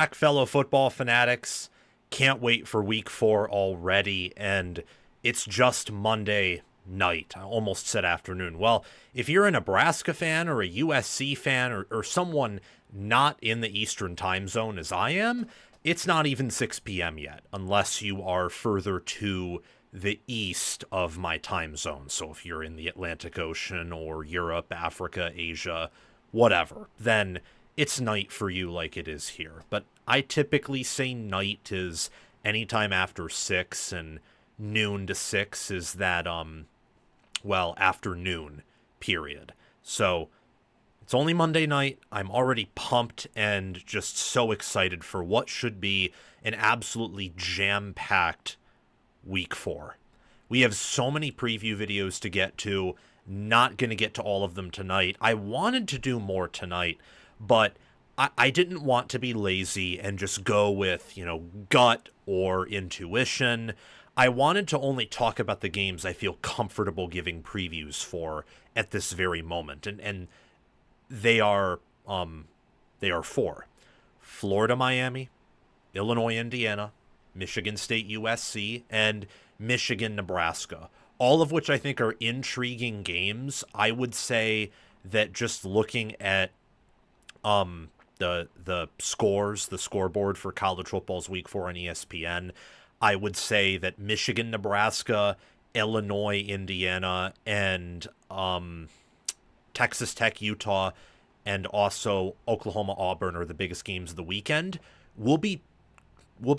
Back, fellow football fanatics. Can't wait for week 4 already, and it's just Monday night. I almost said afternoon. Well, if you're a Nebraska fan or a USC fan or someone not in the Eastern time zone as I am, it's not even 6 p.m. yet, unless you are further to the east of my time zone. So if you're in the Atlantic Ocean or Europe, Africa, Asia, whatever, then it's night for you like it is here. But I typically say night is anytime after 6, and noon to 6 is that, afternoon period. So it's only Monday night. I'm already pumped and just so excited for what should be an absolutely jam-packed week 4. We have so many preview videos to get to. Not going to get to all of them tonight. I wanted to do more tonight, but I didn't want to be lazy and just go with, gut or intuition. I wanted to only talk about the games I feel comfortable giving previews for at this very moment. And they are 4. Florida, Miami, Illinois, Indiana, Michigan State, USC, and Michigan, Nebraska. All of which I think are intriguing games. I would say that just looking at the scores, the scoreboard for college football's week 4 on ESPN, I would say that Michigan, Nebraska, Illinois, Indiana, and Texas Tech, Utah, and also Oklahoma, Auburn are the biggest games of the weekend. We'll be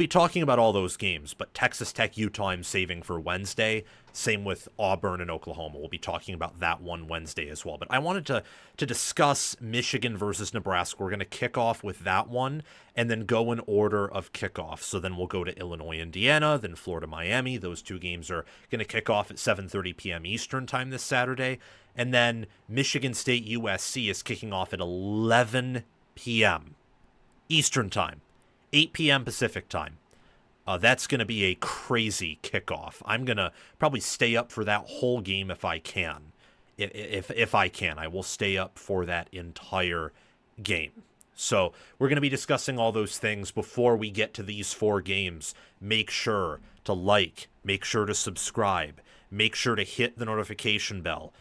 talking about all those games, but Texas Tech, Utah, I'm saving for Wednesday. Same with Auburn and Oklahoma. We'll be talking about that one Wednesday as well. But I wanted to discuss Michigan versus Nebraska. We're going to kick off with that one and then go in order of kickoff. So then we'll go to Illinois, Indiana, then Florida, Miami. Those two games are going to kick off at 7:30 p.m. Eastern time this Saturday. And then Michigan State, USC is kicking off at 11 p.m. Eastern time. 8 p.m. Pacific time. That's going to be a crazy kickoff. I'm going to probably stay up for that whole game if I can. If I can, I will stay up for that entire game. So we're going to be discussing all those things before we get to these 4 games. Make sure to like, make sure to subscribe, make sure to hit the notification bell.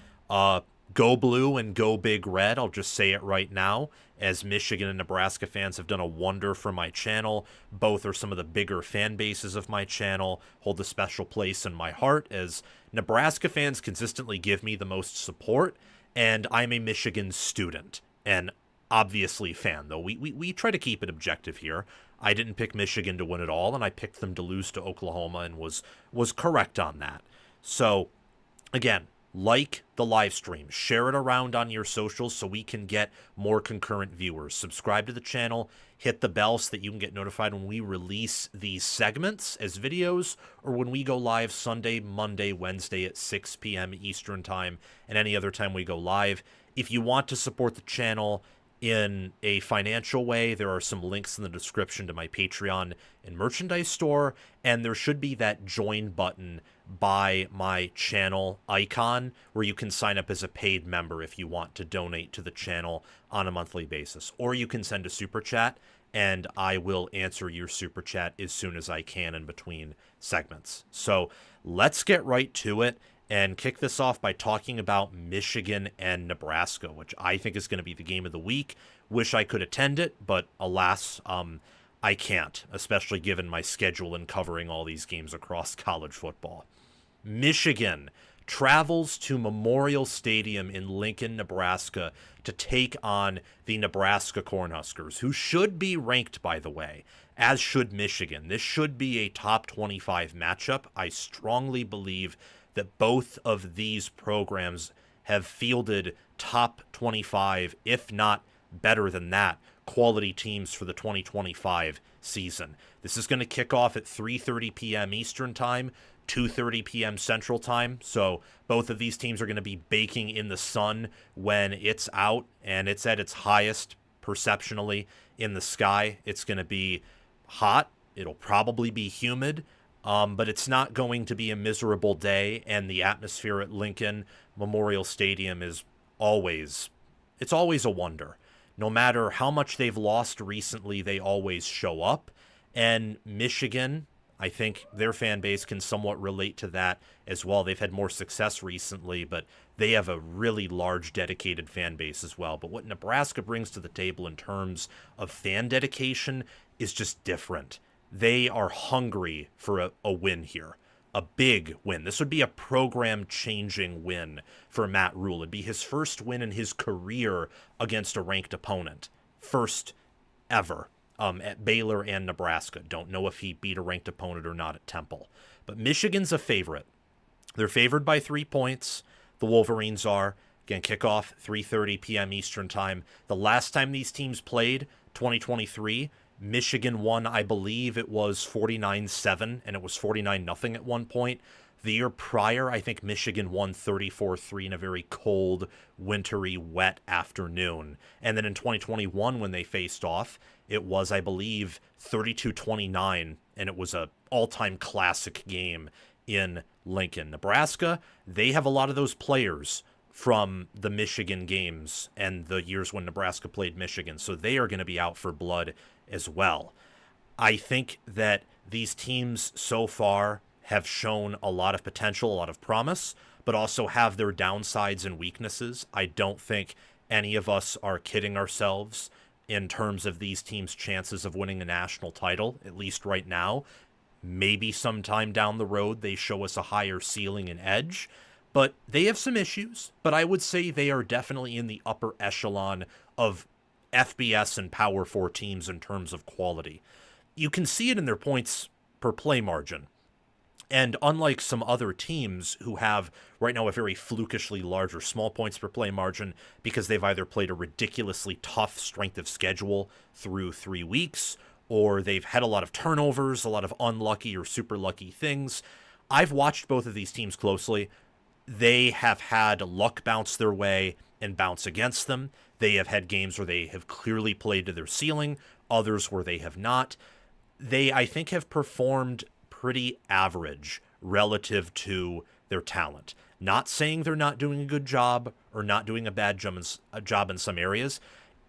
Go blue and go big red. I'll just say it right now, as Michigan and Nebraska fans have done a wonder for my channel. Both are some of the bigger fan bases of my channel, hold a special place in my heart, as Nebraska fans consistently give me the most support, and I'm a Michigan student, and obviously fan, though. We try to keep it objective here. I didn't pick Michigan to win it all, and I picked them to lose to Oklahoma and was correct on that. So, again, like the live stream, share it around on your socials so we can get more concurrent viewers. Subscribe to the channel, hit the bell so that you can get notified when we release these segments as videos or when we go live Sunday, Monday, Wednesday at 6 p.m. Eastern time and any other time we go live. If you want to support the channel in a financial way, there are some links in the description to my Patreon and merchandise store, and there should be that join button by my channel icon where you can sign up as a paid member if you want to donate to the channel on a monthly basis. Or you can send a super chat, and I will answer your super chat as soon as I can in between segments. So let's get right to it and kick this off by talking about Michigan and Nebraska, which I think is going to be the game of the week. Wish I could attend it, but alas, I can't, especially given my schedule in covering all these games across college football. Michigan travels to Memorial Stadium in Lincoln, Nebraska to take on the Nebraska Cornhuskers, who should be ranked, by the way, as should Michigan. This should be a top 25 matchup. I strongly believe that both of these programs have fielded top 25, if not better than that, quality teams for the 2025 season. This is going to kick off at 3:30 p.m. Eastern time, 2:30 p.m. Central time. So both of these teams are going to be baking in the sun when it's out and it's at its highest perceptionally in the sky. It's going to be hot. It'll probably be humid. But it's not going to be a miserable day, and the atmosphere at Lincoln Memorial Stadium is always a wonder. No matter how much they've lost recently, they always show up. And Michigan, I think their fan base can somewhat relate to that as well. They've had more success recently, but they have a really large dedicated fan base as well. But what Nebraska brings to the table in terms of fan dedication is just different. They are hungry for a win here, a big win. This would be a program-changing win for Matt Rhule. It'd be his first win in his career against a ranked opponent. First ever. At Baylor and Nebraska. Don't know if he beat a ranked opponent or not at Temple. But Michigan's a favorite. They're favored by 3 points. The Wolverines are. Again, kickoff 3:30 p.m. Eastern Time. The last time these teams played, 2023, Michigan won, I believe it was 49-7, and it was 49-0 at one point. The year prior, I think Michigan won 34-3 in a very cold, wintry, wet afternoon. And then in 2021, when they faced off, it was, I believe, 32-29, and it was a all-time classic game in Lincoln. Nebraska, they have a lot of those players from the Michigan games and the years when Nebraska played Michigan, so they are going to be out for blood as well. I think that these teams so far have shown a lot of potential, a lot of promise, but also have their downsides and weaknesses. I don't think any of us are kidding ourselves in terms of these teams' chances of winning a national title, at least right now. Maybe sometime down the road they show us a higher ceiling and edge, but they have some issues. But I would say they are definitely in the upper echelon of FBS and Power 4 teams in terms of quality. You can see it in their points per play margin. And unlike some other teams who have right now a very flukishly large or small points per play margin because they've either played a ridiculously tough strength of schedule through 3 weeks, or they've had a lot of turnovers, a lot of unlucky or super lucky things. I've watched both of these teams closely. They have had luck bounce their way and bounce against them. They have had games where they have clearly played to their ceiling, others where they have not. They, I think, have performed pretty average relative to their talent. Not saying they're not doing a good job or not doing a bad job in some areas,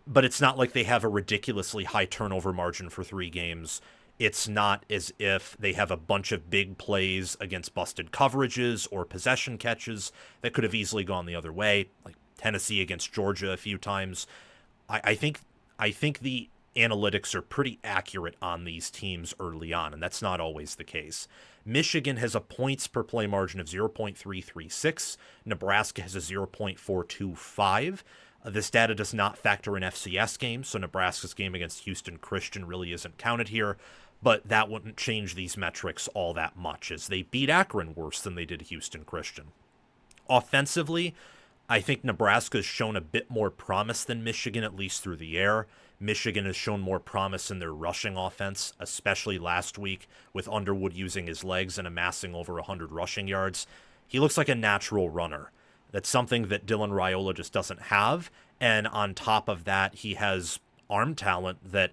but it's not like they have a ridiculously high turnover margin for 3 games. It's not as if they have a bunch of big plays against busted coverages or possession catches that could have easily gone the other way, like Tennessee against Georgia a few times. I think the analytics are pretty accurate on these teams early on, and that's not always the case. Michigan has a points per play margin of 0.336. Nebraska has a 0.425. This data does not factor in FCS games, so Nebraska's game against Houston Christian really isn't counted here, but that wouldn't change these metrics all that much, as they beat Akron worse than they did Houston Christian. Offensively, I think Nebraska's shown a bit more promise than Michigan, at least through the air. Michigan has shown more promise in their rushing offense, especially last week with Underwood using his legs and amassing over 100 rushing yards. He looks like a natural runner. That's something that Dylan Raiola just doesn't have. And on top of that, he has arm talent that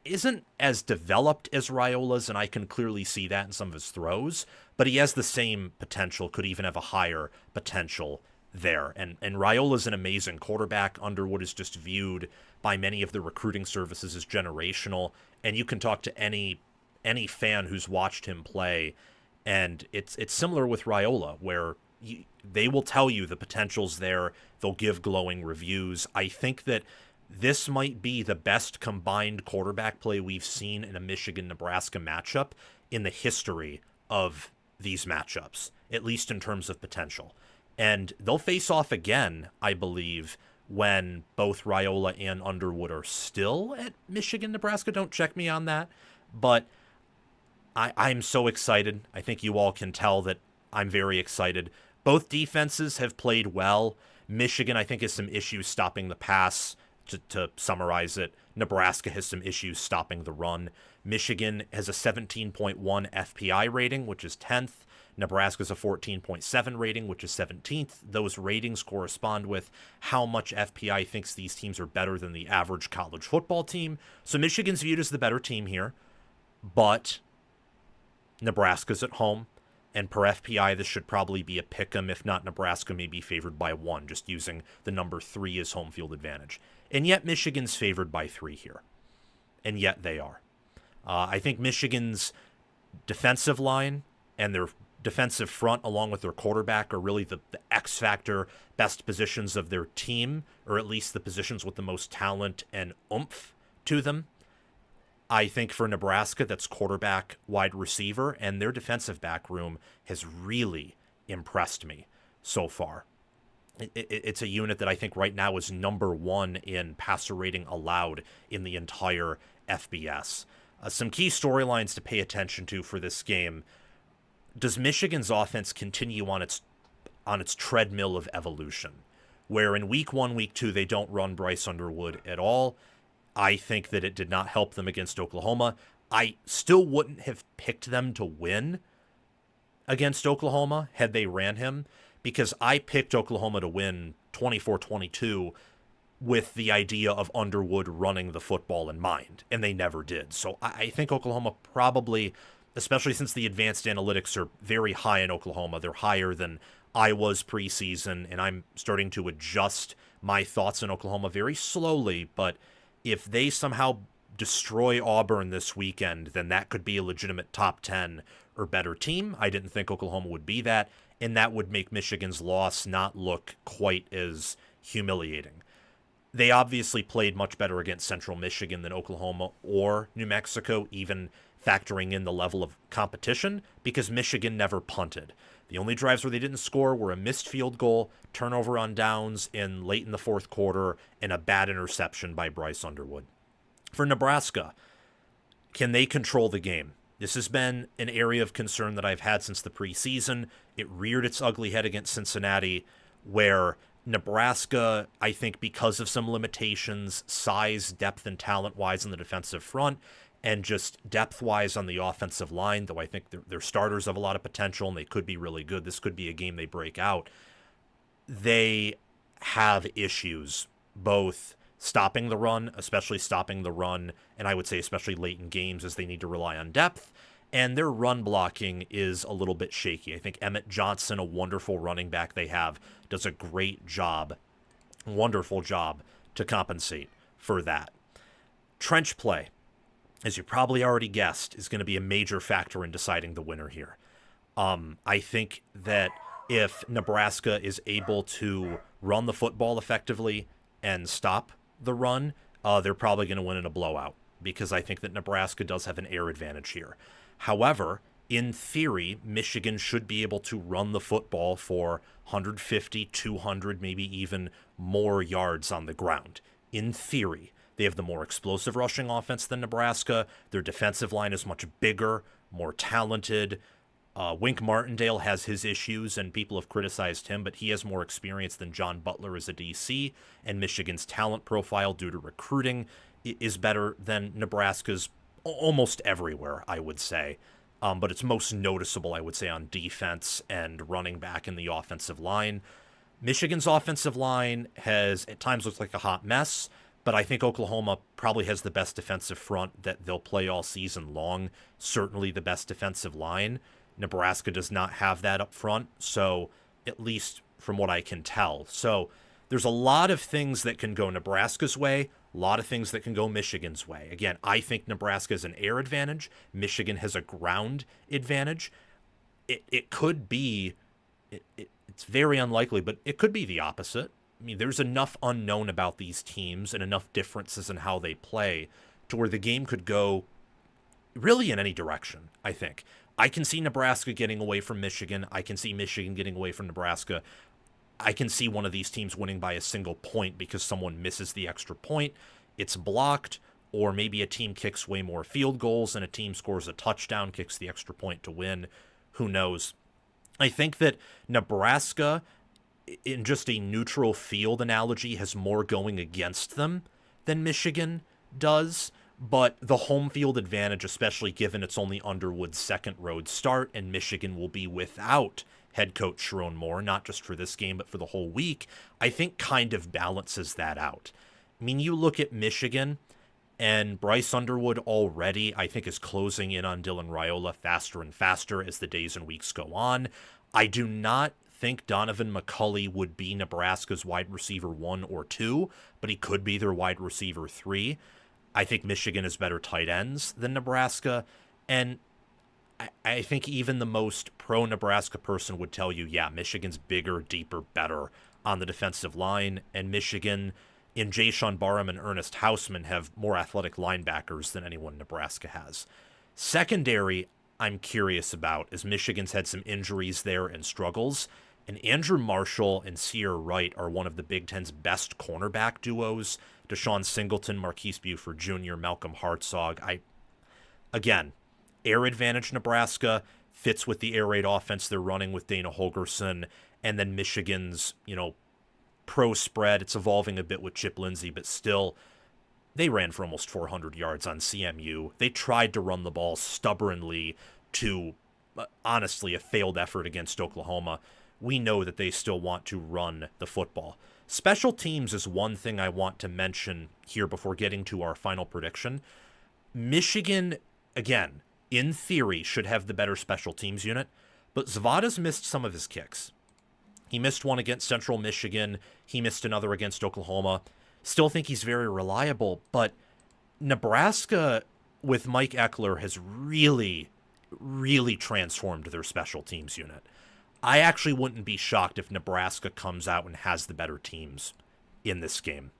isn't as developed as Raiola's, and I can clearly see that in some of his throws, but he has the same potential, could even have a higher potential there. And Raiola's an amazing quarterback. Underwood is just viewed by many of the recruiting services as generational, and you can talk to any fan who's watched him play, and it's similar with Raiola, where they will tell you the potential's there. They'll give glowing reviews. I think that this might be the best combined quarterback play we've seen in a Michigan-Nebraska matchup in the history of these matchups, at least in terms of potential. And they'll face off again, I believe, when both Raiola and Underwood are still at Michigan-Nebraska. Don't check me on that. But I'm so excited. I think you all can tell that I'm very excited. Both defenses have played well. Michigan, I think, has some issues stopping the pass, to summarize it. Nebraska has some issues stopping the run. Michigan has a 17.1 FPI rating, which is 10th. Nebraska's a 14.7 rating, which is 17th. Those ratings correspond with how much FPI thinks these teams are better than the average college football team. So Michigan's viewed as the better team here, but Nebraska's at home, and per FPI, this should probably be a pick 'em. If not, Nebraska may be favored by 1, just using the number 3 as home field advantage. And yet Michigan's favored by 3 here. And yet they are. I think Michigan's defensive line and their defensive front, along with their quarterback, are really the X factor, best positions of their team, or at least the positions with the most talent and oomph to them. I think for Nebraska, that's quarterback, wide receiver, and their defensive back room has really impressed me so far. It's a unit that I think right now is number 1 in passer rating allowed in the entire FBS. Some key storylines to pay attention to for this game. Does Michigan's offense continue on its treadmill of evolution, where in week 1, week 2, they don't run Bryce Underwood at all? I think that it did not help them against Oklahoma. I still wouldn't have picked them to win against Oklahoma had they ran him, because I picked Oklahoma to win 24-22 with the idea of Underwood running the football in mind, and they never did. So I think Oklahoma probably, especially since the advanced analytics are very high in Oklahoma, they're higher than I was preseason, and I'm starting to adjust my thoughts on Oklahoma very slowly, but if they somehow destroy Auburn this weekend, then that could be a legitimate top 10 or better team. I didn't think Oklahoma would be that, and that would make Michigan's loss not look quite as humiliating. They obviously played much better against Central Michigan than Oklahoma or New Mexico, even factoring in the level of competition, because Michigan never punted. The only drives where they didn't score were a missed field goal, turnover on downs late in the fourth quarter, and a bad interception by Bryce Underwood. For Nebraska, can they control the game? This has been an area of concern that I've had since the preseason. It reared its ugly head against Cincinnati, where Nebraska, I think because of some limitations, size, depth, and talent-wise in the defensive front, and just depth-wise on the offensive line, though I think their starters have a lot of potential and they could be really good. This could be a game they break out. They have issues both stopping the run, especially stopping the run, and I would say especially late in games as they need to rely on depth, and their run blocking is a little bit shaky. I think Emmett Johnson, a wonderful running back they have, does a great job, wonderful job to compensate for that. Trench play, as you probably already guessed, is going to be a major factor in deciding the winner here. I think that if Nebraska is able to run the football effectively and stop the run, they're probably going to win in a blowout, because I think that Nebraska does have an air advantage here. However, in theory, Michigan should be able to run the football for 150, 200, maybe even more yards on the ground. In theory, they have the more explosive rushing offense than Nebraska. Their defensive line is much bigger, more talented. Wink Martindale has his issues, and people have criticized him, but he has more experience than John Butler as a DC, and Michigan's talent profile due to recruiting is better than Nebraska's almost everywhere, I would say. But it's most noticeable, I would say, on defense and running back in the offensive line. Michigan's offensive line has at times looked like a hot mess, but I think Oklahoma probably has the best defensive front that they'll play all season long, certainly the best defensive line. Nebraska does not have that up front, so at least from what I can tell. So there's a lot of things that can go Nebraska's way, a lot of things that can go Michigan's way. Again, I think Nebraska has an air advantage. Michigan has a ground advantage. It could be, it's very unlikely, but it could be the opposite. I mean, there's enough unknown about these teams and enough differences in how they play to where the game could go really in any direction, I think. I can see Nebraska getting away from Michigan. I can see Michigan getting away from Nebraska. I can see one of these teams winning by a single point because someone misses the extra point. It's blocked, or maybe a team kicks way more field goals and a team scores a touchdown, kicks the extra point to win. Who knows? I think that Nebraska, in just a neutral field analogy, has more going against them than Michigan does. But the home field advantage, especially given it's only Underwood's second road start, and Michigan will be without head coach Brycen Moore, not just for this game, but for the whole week, I think kind of balances that out. I mean, you look at Michigan, and Bryce Underwood already, I think, is closing in on Dylan Raiola faster and faster as the days and weeks go on. I do not think Donovan McCulley would be Nebraska's wide receiver 1 or 2, but he could be their wide receiver 3. I think Michigan has better tight ends than Nebraska, and I think even the most pro-Nebraska person would tell you, yeah, Michigan's bigger, deeper, better on the defensive line, and Michigan, in Jayshon Barham and Ernest Hausman, have more athletic linebackers than anyone Nebraska has. Secondary, I'm curious about, as Michigan's had some injuries there and struggles, and Andrew Marshall and Sear Wright are one of the Big Ten's best cornerback duos. Deshaun Singleton, Marquise Buford Jr., Malcolm Hartzog. Again, air advantage Nebraska fits with the air raid offense they're running with Dana Holgorsen, and then Michigan's, pro spread. It's evolving a bit with Chip Lindsey, but still, they ran for almost 400 yards on CMU. They tried to run the ball stubbornly to, honestly, a failed effort against Oklahoma. We know that they still want to run the football. Special teams is one thing I want to mention here before getting to our final prediction. Michigan, again, in theory, should have the better special teams unit, but Zavada's missed some of his kicks. He missed one against Central Michigan. He missed another against Oklahoma. Still think he's very reliable, but Nebraska with Mike Eckler has really, really transformed their special teams unit. I actually wouldn't be shocked if Nebraska comes out and has the better teams in this game.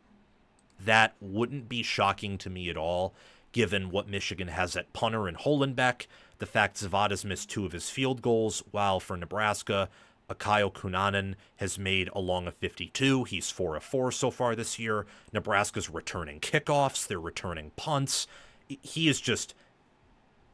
That wouldn't be shocking to me at all, given what Michigan has at punter and Holenbeck, the fact Zavada's missed 2 of his field goals, while for Nebraska, Akayo Kunanen has made a long of 52. He's 4 of 4 so far this year. Nebraska's returning kickoffs. They're returning punts. He is just...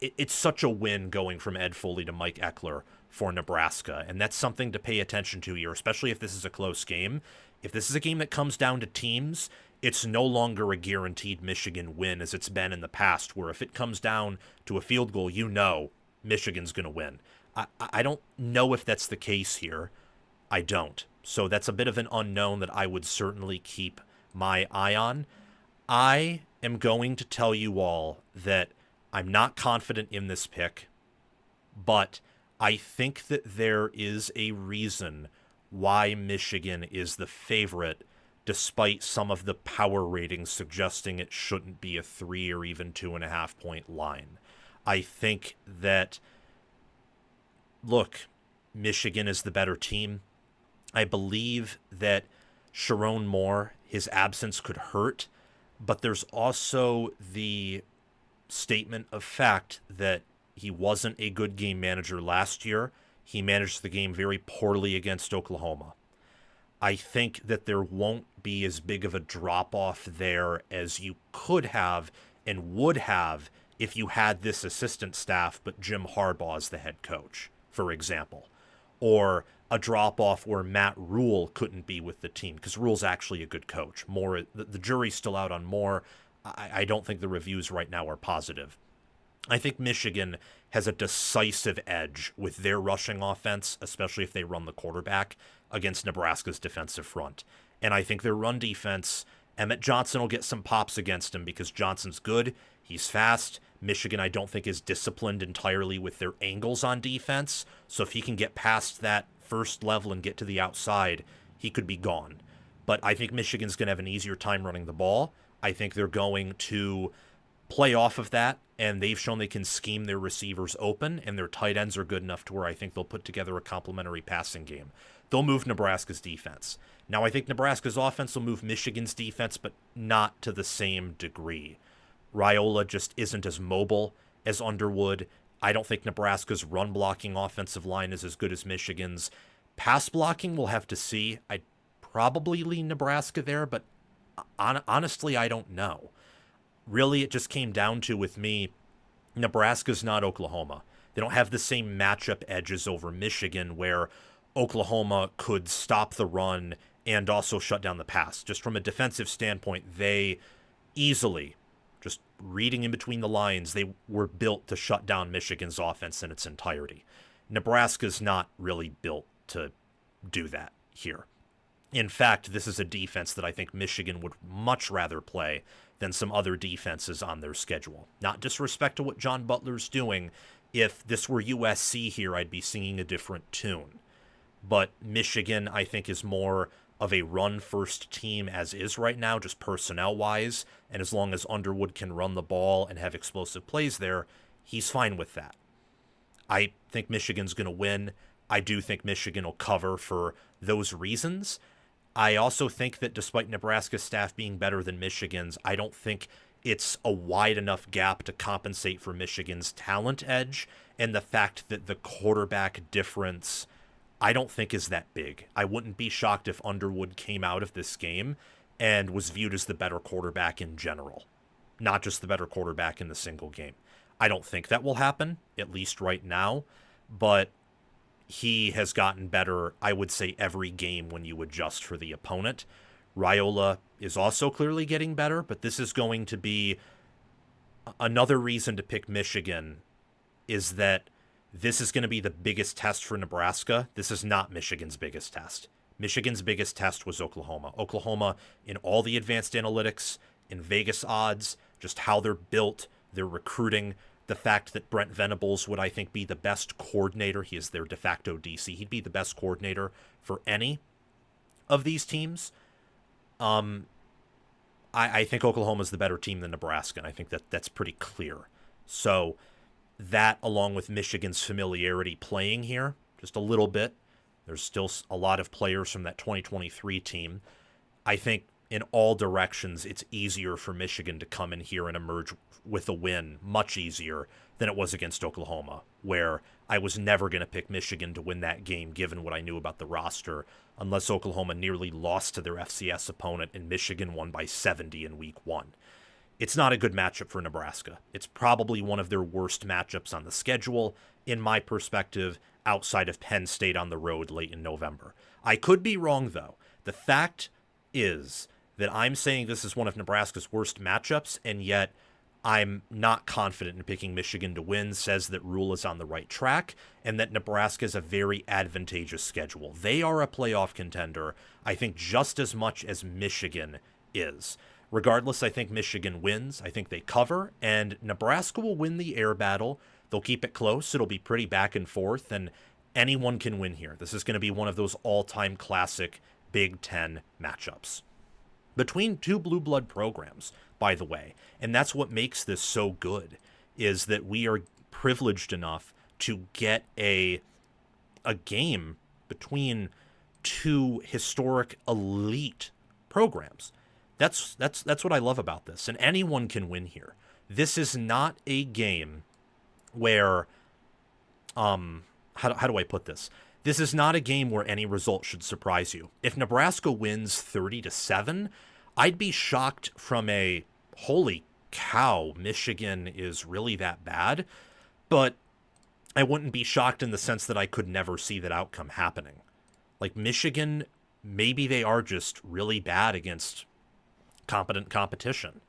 It's such a win going from Ed Foley to Mike Eckler for Nebraska, and that's something to pay attention to here, especially if this is a close game. If this is a game that comes down to teams, it's no longer a guaranteed Michigan win as it's been in the past, where if it comes down to a field goal, Michigan's going to win. I don't know if that's the case here. I don't. So that's a bit of an unknown that I would certainly keep my eye on. I am going to tell you all that I'm not confident in this pick, but I think that there is a reason why Michigan is the favorite, despite some of the power ratings suggesting it shouldn't be a 3 or even 2.5 point line. I think that, look, Michigan is the better team. I believe that Sharon Moore, his absence could hurt, but there's also the statement of fact that he wasn't a good game manager last year. He managed the game very poorly against Oklahoma. I think that there won't be as big of a drop-off there as you could have and would have if you had this assistant staff, but Jim Harbaugh is the head coach, for example. Or a drop-off where Matt Rule couldn't be with the team, because Rule's actually a good coach. Moore, the jury's still out on Moore. I don't think the reviews right now are positive. I think Michigan has a decisive edge with their rushing offense, especially if they run the quarterback, against Nebraska's defensive front. And I think their run defense, Emmett Johnson will get some pops against him because Johnson's good. He's fast. Michigan, I don't think, is disciplined entirely with their angles on defense. So if he can get past that first level and get to the outside, he could be gone. But I think Michigan's going to have an easier time running the ball. I think they're going to play off of that, and they've shown they can scheme their receivers open, and their tight ends are good enough to where I think they'll put together a complementary passing game. They'll move Nebraska's defense. Now, I think Nebraska's offense will move Michigan's defense, but not to the same degree. Raiola just isn't as mobile as Underwood. I don't think Nebraska's run-blocking offensive line is as good as Michigan's. Pass blocking, we'll have to see. I'd probably lean Nebraska there, but honestly, I don't know. Really, it just came down to, with me, Nebraska's not Oklahoma. They don't have the same matchup edges over Michigan where Oklahoma could stop the run and also shut down the pass. Just from a defensive standpoint, they easily, just reading in between the lines, they were built to shut down Michigan's offense in its entirety. Nebraska's not really built to do that here. In fact, this is a defense that I think Michigan would much rather play than some other defenses on their schedule. Not disrespect to what John Butler's doing. If this were USC here, I'd be singing a different tune. but Michigan, I think, is more of a run-first team as is right now, just personnel-wise, and as long as Underwood can run the ball and have explosive plays there, he's fine with that. I think Michigan's going to win. I do think Michigan will cover for those reasons. I also think that despite Nebraska's staff being better than Michigan's, I don't think it's a wide enough gap to compensate for Michigan's talent edge, and the fact that the quarterback difference I don't think is that big. I wouldn't be shocked if Underwood came out of this game and was viewed as the better quarterback in general, not just the better quarterback in the single game. I don't think that will happen, at least right now, but he has gotten better, I would say, every game when you adjust for the opponent. Raiola is also clearly getting better, but this is going to be another reason to pick Michigan, is that this is going to be the biggest test for Nebraska. This is not Michigan's biggest test. Michigan's biggest test was Oklahoma. Oklahoma, in all the advanced analytics, in Vegas odds, just how they're built, their recruiting, the fact that Brent Venables would, I think, be the best coordinator. He is their de facto DC. He'd be the best coordinator for any of these teams. I think Oklahoma's the better team than Nebraska, and I think that's pretty clear. So that, along with Michigan's familiarity playing here, just a little bit, there's still a lot of players from that 2023 team. I think in all directions, it's easier for Michigan to come in here and emerge with a win, much easier than it was against Oklahoma, where I was never going to pick Michigan to win that game given what I knew about the roster, unless Oklahoma nearly lost to their FCS opponent and Michigan won by 70 in week 1. It's not a good matchup for Nebraska. It's probably one of their worst matchups on the schedule, in my perspective, outside of Penn State on the road late in November. I could be wrong, though. The fact is that I'm saying this is one of Nebraska's worst matchups, and yet I'm not confident in picking Michigan to win, says that Rule is on the right track, and that Nebraska is a very advantageous schedule. They are a playoff contender, I think, just as much as Michigan is. Regardless, I think Michigan wins. I think they cover, and Nebraska will win the air battle. They'll keep it close. It'll be pretty back and forth, and anyone can win here. This is going to be one of those all-time classic Big Ten matchups between two blue blood programs, by the way. And that's what makes this so good, is that we are privileged enough to get a game between two historic elite programs. That's what I love about this, and anyone can win here. This is not a game where how do I put this? This is not a game where any result should surprise you. If Nebraska wins 30-7, I'd be shocked from a holy cow, Michigan is really that bad, but I wouldn't be shocked in the sense that I could never see that outcome happening. Like Michigan, maybe they are just really bad against competent competition.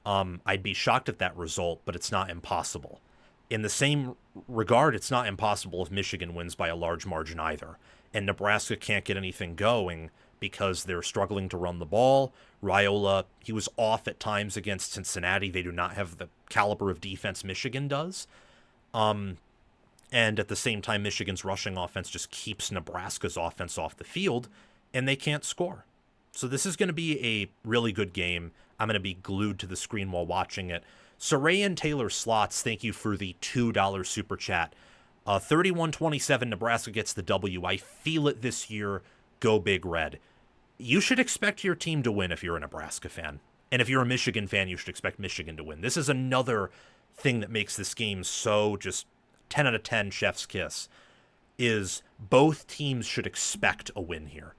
I'd be shocked at that result, but it's not impossible. In the same regard, it's not impossible if Michigan wins by a large margin either. And Nebraska can't get anything going because they're struggling to run the ball. Raiola, he was off at times against Cincinnati. They do not have the caliber of defense Michigan does. And at the same time, Michigan's rushing offense just keeps Nebraska's offense off the field, and they can't score. So this is going to be a really good game. I'm going to be glued to the screen while watching it. Sarayan Taylor Slots, thank you for the $2 super chat. 31-27, Nebraska gets the W. I feel it this year. Go Big Red. You should expect your team to win if you're a Nebraska fan. And if you're a Michigan fan, you should expect Michigan to win. This is another thing that makes this game so just 10 out of 10 chef's kiss, is both teams should expect a win here.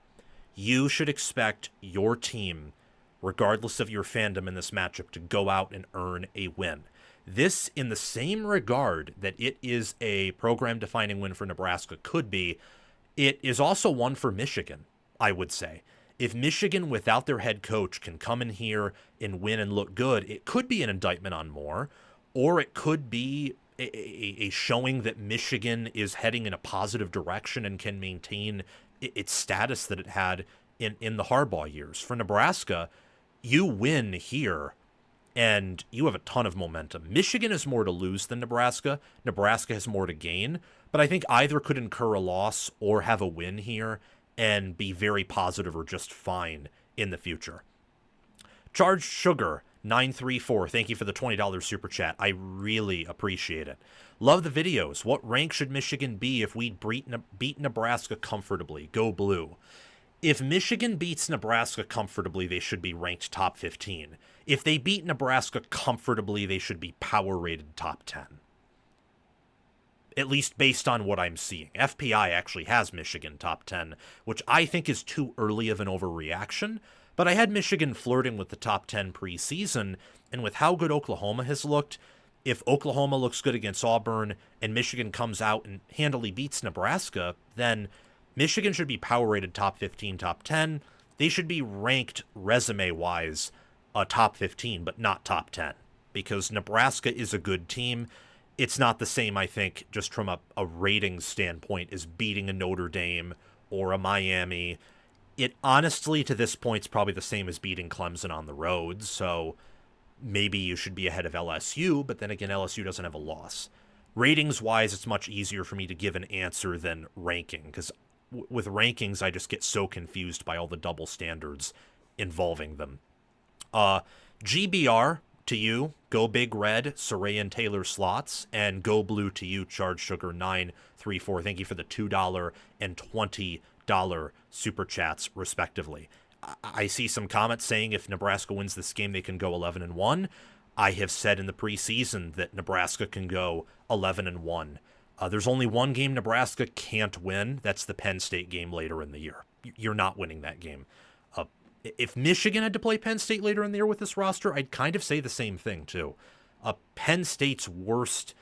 You should expect your team, regardless of your fandom in this matchup, to go out and earn a win. This, in the same regard that it is a program-defining win for Nebraska could be, it is also one for Michigan, I would say. If Michigan, without their head coach, can come in here and win and look good, it could be an indictment on Moore, or it could be a showing that Michigan is heading in a positive direction and can maintain its status that it had in the Harbaugh years. For Nebraska, you win here, and you have a ton of momentum. Michigan has more to lose than Nebraska. Nebraska has more to gain, but I think either could incur a loss or have a win here and be very positive or just fine in the future. Charged Sugar 934, thank you for the $20 super chat. I really appreciate it. Love the videos. What rank should Michigan be if we beat Nebraska comfortably? Go Blue. If Michigan beats Nebraska comfortably, they should be ranked top 15. If they beat Nebraska comfortably, they should be power rated top 10. At least based on what I'm seeing. FPI actually has Michigan top 10, which I think is too early of an overreaction. But I had Michigan flirting with the top 10 preseason, and with how good Oklahoma has looked, if Oklahoma looks good against Auburn and Michigan comes out and handily beats Nebraska, then Michigan should be power rated top 15, top 10. They should be ranked resume-wise top 15, but not top 10, because Nebraska is a good team. It's not the same, I think, just from a ratings standpoint, as beating a Notre Dame or a Miami. It honestly, to this point, is probably the same as beating Clemson on the road, so maybe you should be ahead of LSU, but then again, LSU doesn't have a loss. Ratings-wise, it's much easier for me to give an answer than ranking, because with rankings, I just get so confused by all the double standards involving them. GBR to you, Go Big Red, Saray and Taylor Slots, and Go Blue to you, Charge Sugar 934. Thank you for the $2 and $20 super chats, respectively. I see some comments saying if Nebraska wins this game, they can go 11-1. I have said in the preseason that Nebraska can go 11-1. There's only one game Nebraska can't win. That's the Penn State game later in the year. You're not winning that game. If Michigan had to play Penn State later in the year with this roster, I'd kind of say the same thing, too. Penn State's worst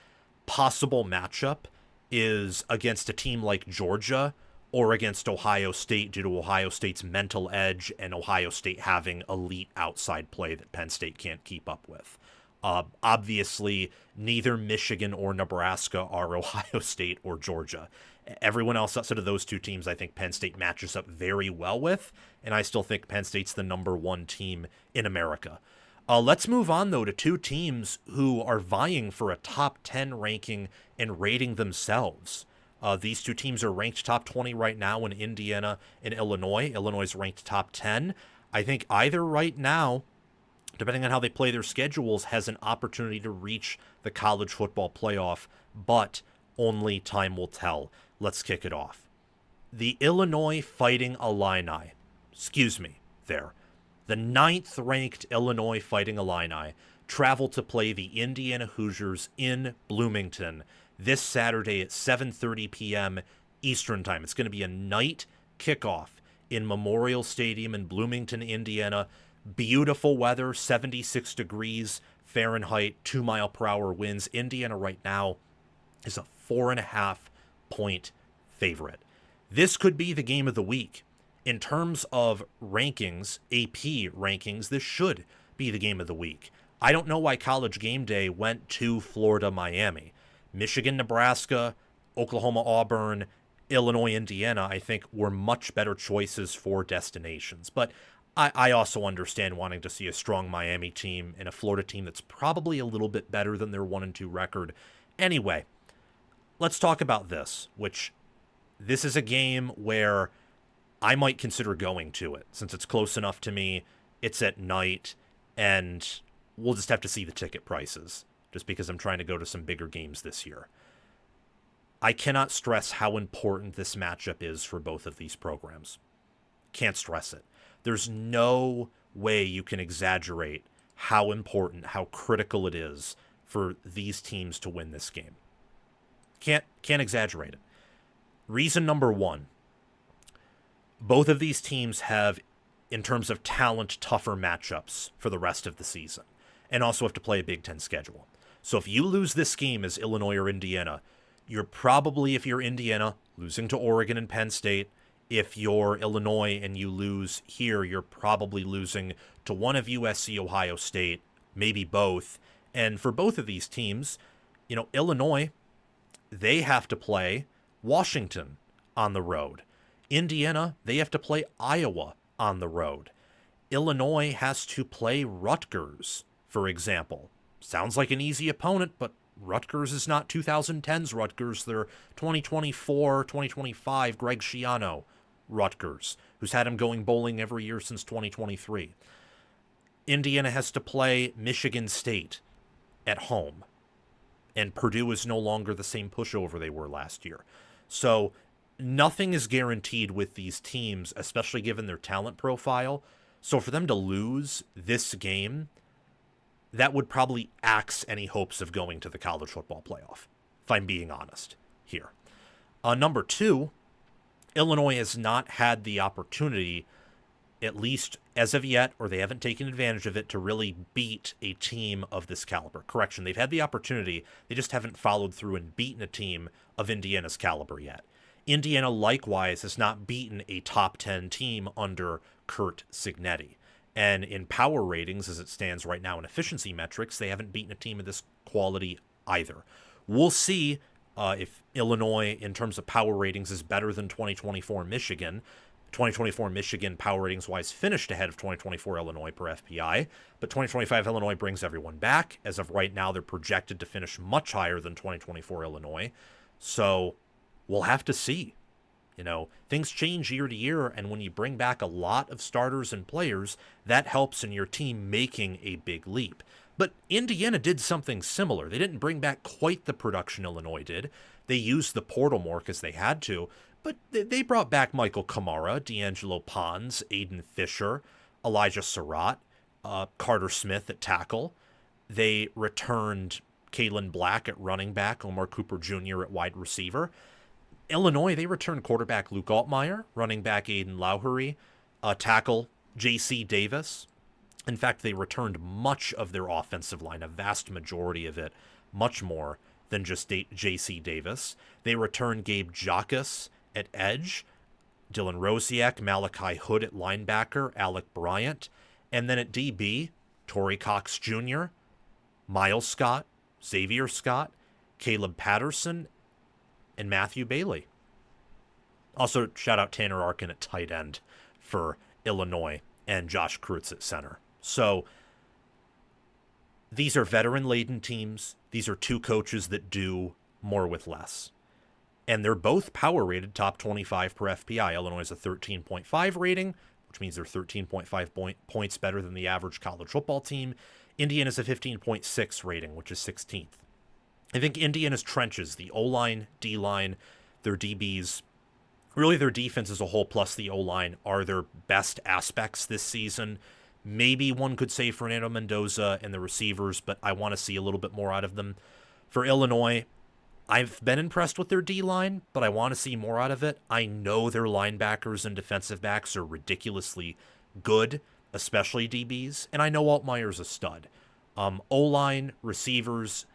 possible matchup is against a team like Georgia or against Ohio State due to Ohio State's mental edge and Ohio State having elite outside play that Penn State can't keep up with. Obviously, neither Michigan or Nebraska are Ohio State or Georgia. Everyone else outside of those two teams, I think Penn State matches up very well with, and I still think Penn State's the number one team in America. Let's move on, though, to two teams who are vying for a top 10 ranking and rating themselves. These two teams are ranked top 20 right now in Indiana and Illinois. Illinois is ranked top 10. I think either right now, depending on how they play their schedules, has an opportunity to reach the college football playoff, but only time will tell. Let's kick it off. The Illinois Fighting Illini, the 9th-ranked Illinois Fighting Illini travel to play the Indiana Hoosiers in Bloomington this Saturday at 7:30 p.m. Eastern Time. It's going to be a night kickoff in Memorial Stadium in Bloomington, Indiana. Beautiful weather, 76 degrees Fahrenheit, 2-mile-per-hour winds. Indiana right now is a 4.5-point favorite. This could be the game of the week. In terms of rankings, AP rankings, this should be the game of the week. I don't know why College Game Day went to Florida, Miami. Michigan, Nebraska, Oklahoma, Auburn, Illinois, Indiana, I think were much better choices for destinations. But I also understand wanting to see a strong Miami team and a Florida team that's probably a little bit better than their 1-2 record. Anyway, let's talk about this is a game where I might consider going to it, since it's close enough to me, it's at night, and we'll just have to see the ticket prices, just because I'm trying to go to some bigger games this year. I cannot stress how important this matchup is for both of these programs. Can't stress it. There's no way you can exaggerate how important, how critical it is for these teams to win this game. Can't exaggerate it. Reason number one, both of these teams have, in terms of talent, tougher matchups for the rest of the season, and also have to play a Big Ten schedule. So if you lose this game as Illinois or Indiana, you're probably, if you're Indiana, losing to Oregon and Penn State. If you're Illinois and you lose here, you're probably losing to one of USC, Ohio State, maybe both. And for both of these teams, Illinois, they have to play Washington on the road. Indiana, they have to play Iowa on the road. Illinois has to play Rutgers for example. Sounds like an easy opponent, but Rutgers is not 2010's Rutgers. They're 2024, 2025 Greg Schiano Rutgers, who's had him going bowling every year since 2023. Indiana has to play Michigan State at home, and Purdue is no longer the same pushover they were last year. So nothing is guaranteed with these teams, especially given their talent profile. So for them to lose this game, that would probably axe any hopes of going to the college football playoff, if I'm being honest here. Number two, Illinois has not had the opportunity, at least as of yet, or they haven't taken advantage of it, to really beat a team of this caliber. Correction, they've had the opportunity, they just haven't followed through and beaten a team of Indiana's caliber yet. Indiana, likewise, has not beaten a top 10 team under Curt Cignetti. And in power ratings, as it stands right now in efficiency metrics, they haven't beaten a team of this quality either. We'll see if Illinois, in terms of power ratings, is better than 2024 Michigan. 2024 Michigan, power ratings-wise, finished ahead of 2024 Illinois per FPI, but 2025 Illinois brings everyone back. As of right now, they're projected to finish much higher than 2024 Illinois. So we'll have to see. You know, things change year to year, and when you bring back a lot of starters and players, that helps in your team making a big leap. But Indiana did something similar. They didn't bring back quite the production Illinois did. They used the portal more because they had to, but they brought back Michael Kamara, D'Angelo Pons, Aiden Fisher, Elijah Surratt, Carter Smith at tackle. They returned Kalen Black at running back, Omar Cooper Jr. at wide receiver. Illinois, they returned quarterback Luke Altmaier, running back Aiden Lowry, tackle J.C. Davis. In fact, they returned much of their offensive line, a vast majority of it, much more than just J.C. Davis. They returned Gabe Jacques at edge, Dylan Rosiak, Malachi Hood at linebacker, Alec Bryant, and then at DB, Torrey Cox Jr., Miles Scott, Xavier Scott, Caleb Patterson, and Matthew Bailey. Also, shout out Tanner Arkin at tight end for Illinois and Josh Kreutz at center. So these are veteran-laden teams. These are two coaches that do more with less. And they're both power-rated top 25 per FPI. Illinois has a 13.5 rating, which means they're 13.5 points better than the average college football team. Indiana's a 15.6 rating, which is 16th. I think Indiana's trenches, the O-line, D-line, their DBs, really their defense as a whole plus the O-line are their best aspects this season. Maybe one could say Fernando Mendoza and the receivers, but I want to see a little bit more out of them. For Illinois, I've been impressed with their D-line, but I want to see more out of it. I know their linebackers and defensive backs are ridiculously good, especially DBs, and I know Altmaier's a stud. O-line, receivers,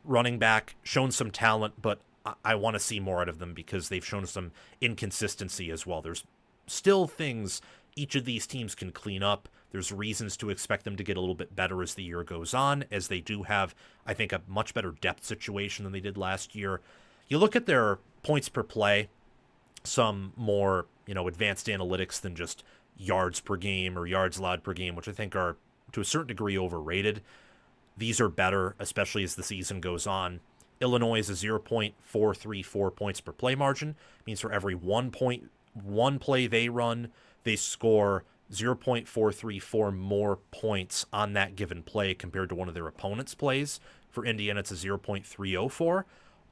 running back, shown some talent, but I want to see more out of them because they've shown some inconsistency as well. There's still things each of these teams can clean up. There's reasons to expect them to get a little bit better as the year goes on, as they do have, I think, a much better depth situation than they did last year. You look at their points per play, some more, advanced analytics than just yards per game or yards allowed per game, which I think are to a certain degree overrated. These are better, especially as the season goes on. Illinois is a 0.434 points per play margin. It means for every 1 play they run, they score 0.434 more points on that given play compared to one of their opponent's plays. For Indiana, it's a 0.304.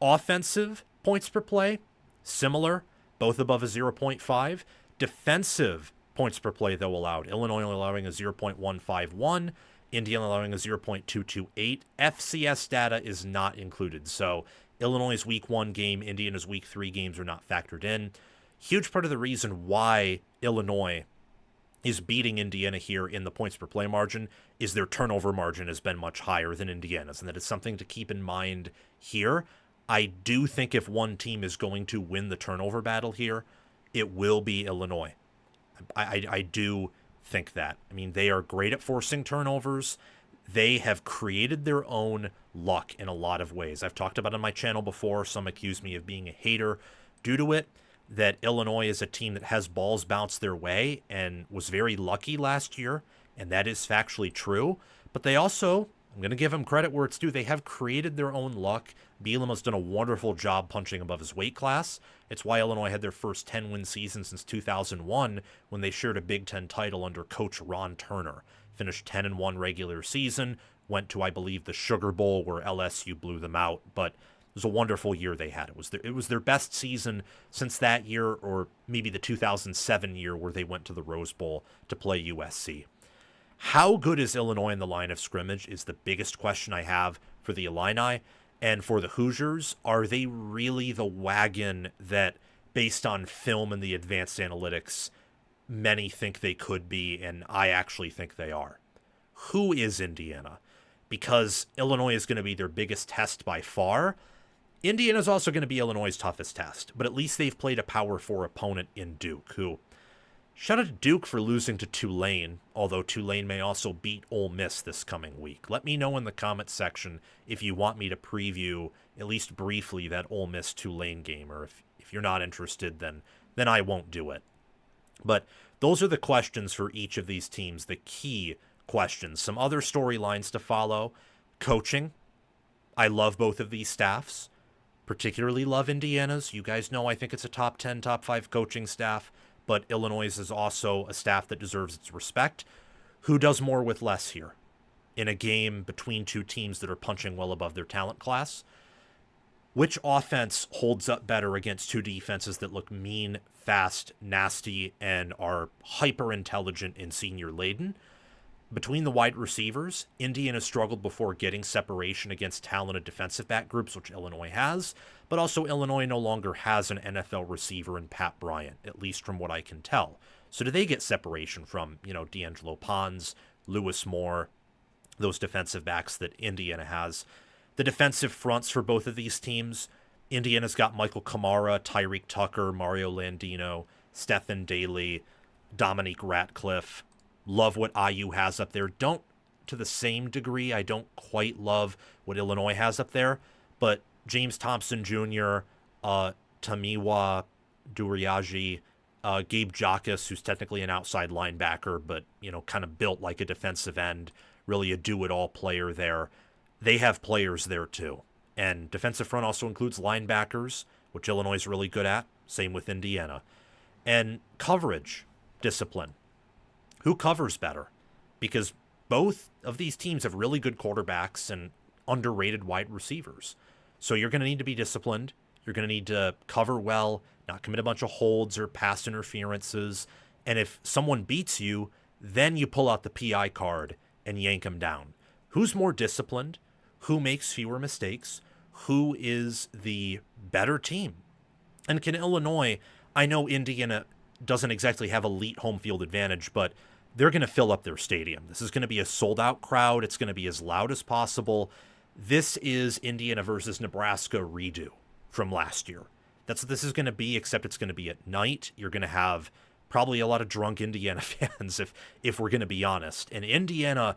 Offensive points per play, similar, both above a 0.5. Defensive points per play, though, allowed. Illinois only allowing a 0.151. Indiana allowing a 0.228. FCS data is not included. So Illinois' week 1 game, Indiana's week 3 games are not factored in. Huge part of the reason why Illinois is beating Indiana here in the points per play margin is their turnover margin has been much higher than Indiana's, and that is something to keep in mind here. I do think if one team is going to win the turnover battle here, it will be Illinois. I do think that. I mean, they are great at forcing turnovers. They have created their own luck in a lot of ways. I've talked about it on my channel before. Some accuse me of being a hater due to it, that Illinois is a team that has balls bounce their way and was very lucky last year, and that is factually true. But they also, I'm going to give them credit where it's due, they have created their own luck. Bielema has done a wonderful job punching above his weight class. It's why Illinois had their first 10-win season since 2001 when they shared a Big Ten title under Coach Ron Turner. Finished 10-1 regular season, went to, I believe, the Sugar Bowl where LSU blew them out, but it was a wonderful year they had. It was their best season since that year, or maybe the 2007 year where they went to the Rose Bowl to play USC. How good is Illinois in the line of scrimmage is the biggest question I have for the Illini. And for the Hoosiers, are they really the wagon that, based on film and the advanced analytics, many think they could be, and I actually think they are? Who is Indiana? Because Illinois is going to be their biggest test by far. Indiana is also going to be Illinois' toughest test, but at least they've played a Power 4 opponent in Duke, who, shout out to Duke for losing to Tulane, although Tulane may also beat Ole Miss this coming week. Let me know in the comments section if you want me to preview, at least briefly, that Ole Miss-Tulane game, or if you're not interested, then I won't do it. But those are the questions for each of these teams, the key questions. Some other storylines to follow. Coaching. I love both of these staffs. Particularly love Indiana's. You guys know I think it's a top 10, top 5 coaching staff, but Illinois is also a staff that deserves its respect. Who does more with less here in a game between two teams that are punching well above their talent class? Which offense holds up better against two defenses that look mean, fast, nasty, and are hyper-intelligent and senior-laden? Between the wide receivers, Indiana struggled before getting separation against talented defensive back groups, which Illinois has, but also Illinois no longer has an NFL receiver in Pat Bryant, at least from what I can tell. So do they get separation from, D'Angelo Pons, Lewis Moore, those defensive backs that Indiana has? The defensive fronts for both of these teams, Indiana's got Michael Kamara, Tyreek Tucker, Mario Landino, Stephen Daly, Dominique Ratcliffe. Love what IU has up there. Don't to the same degree. I don't quite love what Illinois has up there. But James Thompson Jr., Tamiwa Duriaji, Gabe Jacas, who's technically an outside linebacker, but, kind of built like a defensive end, really a do-it-all player there. They have players there too. And defensive front also includes linebackers, which Illinois is really good at. Same with Indiana. And coverage discipline. Who covers better? Because both of these teams have really good quarterbacks and underrated wide receivers. So you're going to need to be disciplined. You're going to need to cover well, not commit a bunch of holds or pass interferences. And if someone beats you, then you pull out the PI card and yank them down. Who's more disciplined? Who makes fewer mistakes? Who is the better team? And can Illinois, I know Indiana doesn't exactly have elite home field advantage, but they're going to fill up their stadium. This is going to be a sold-out crowd. It's going to be as loud as possible. This is Indiana versus Nebraska redo from last year. That's what this is going to be, except it's going to be at night. You're going to have probably a lot of drunk Indiana fans, if we're going to be honest. And Indiana,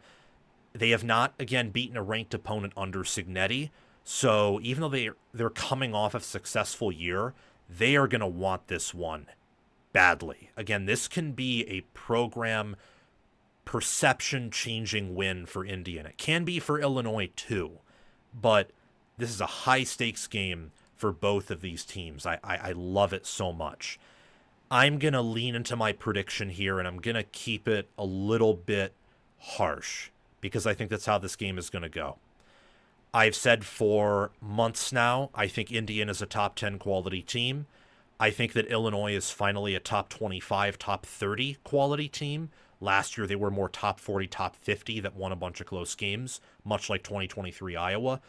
they have not, again, beaten a ranked opponent under Signetti. So even though they're coming off a successful year, they are going to want this one badly. Again, this can be a program perception-changing win for Indiana. It can be for Illinois too, but this is a high-stakes game for both of these teams. I love it so much. I'm going to lean into my prediction here, and I'm going to keep it a little bit harsh because I think that's how this game is going to go. I've said for months now, I think Indiana's a top 10 quality team. I think that Illinois is finally a top 25, top 30 quality team. Last year, they were more top 40, top 50 that won a bunch of close games, much like 2023 Iowa.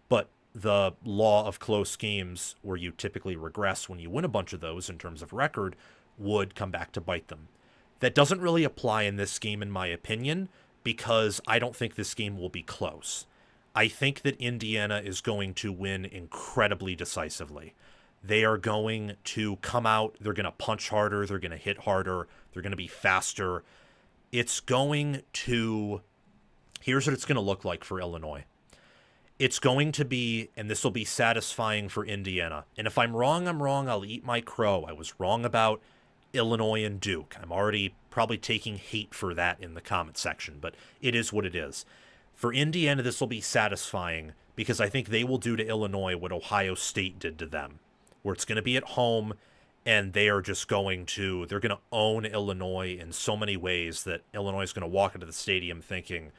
But the law of close games, where you typically regress when you win a bunch of those in terms of record, would come back to bite them. That doesn't really apply in this game, in my opinion, because I don't think this game will be close. I think that Indiana is going to win incredibly decisively. They are going to come out, they're going to punch harder, they're going to hit harder, they're going to be faster. It's going to, here's what it's going to look like for Illinois. It's going to be, and this will be satisfying for Indiana. And if I'm wrong, I'm wrong. I'll eat my crow. I was wrong about Illinois and Duke. I'm already probably taking hate for that in the comment section, but it is what it is. For Indiana, this will be satisfying because I think they will do to Illinois what Ohio State did to them, where it's going to be at home and they're going to own Illinois in so many ways that Illinois is going to walk into the stadium thinking,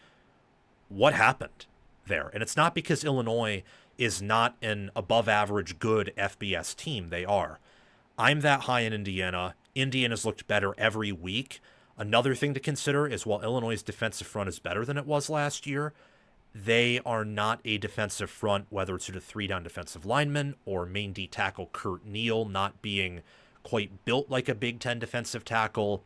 what happened there? And it's not because Illinois is not an above average good FBS team. They are. I'm that high in Indiana. Indiana's looked better every week. Another thing to consider is while Illinois' defensive front is better than it was last year, they are not a defensive front, whether it's due to 3-down defensive linemen or main D tackle Kurt Neal not being quite built like a Big Ten defensive tackle.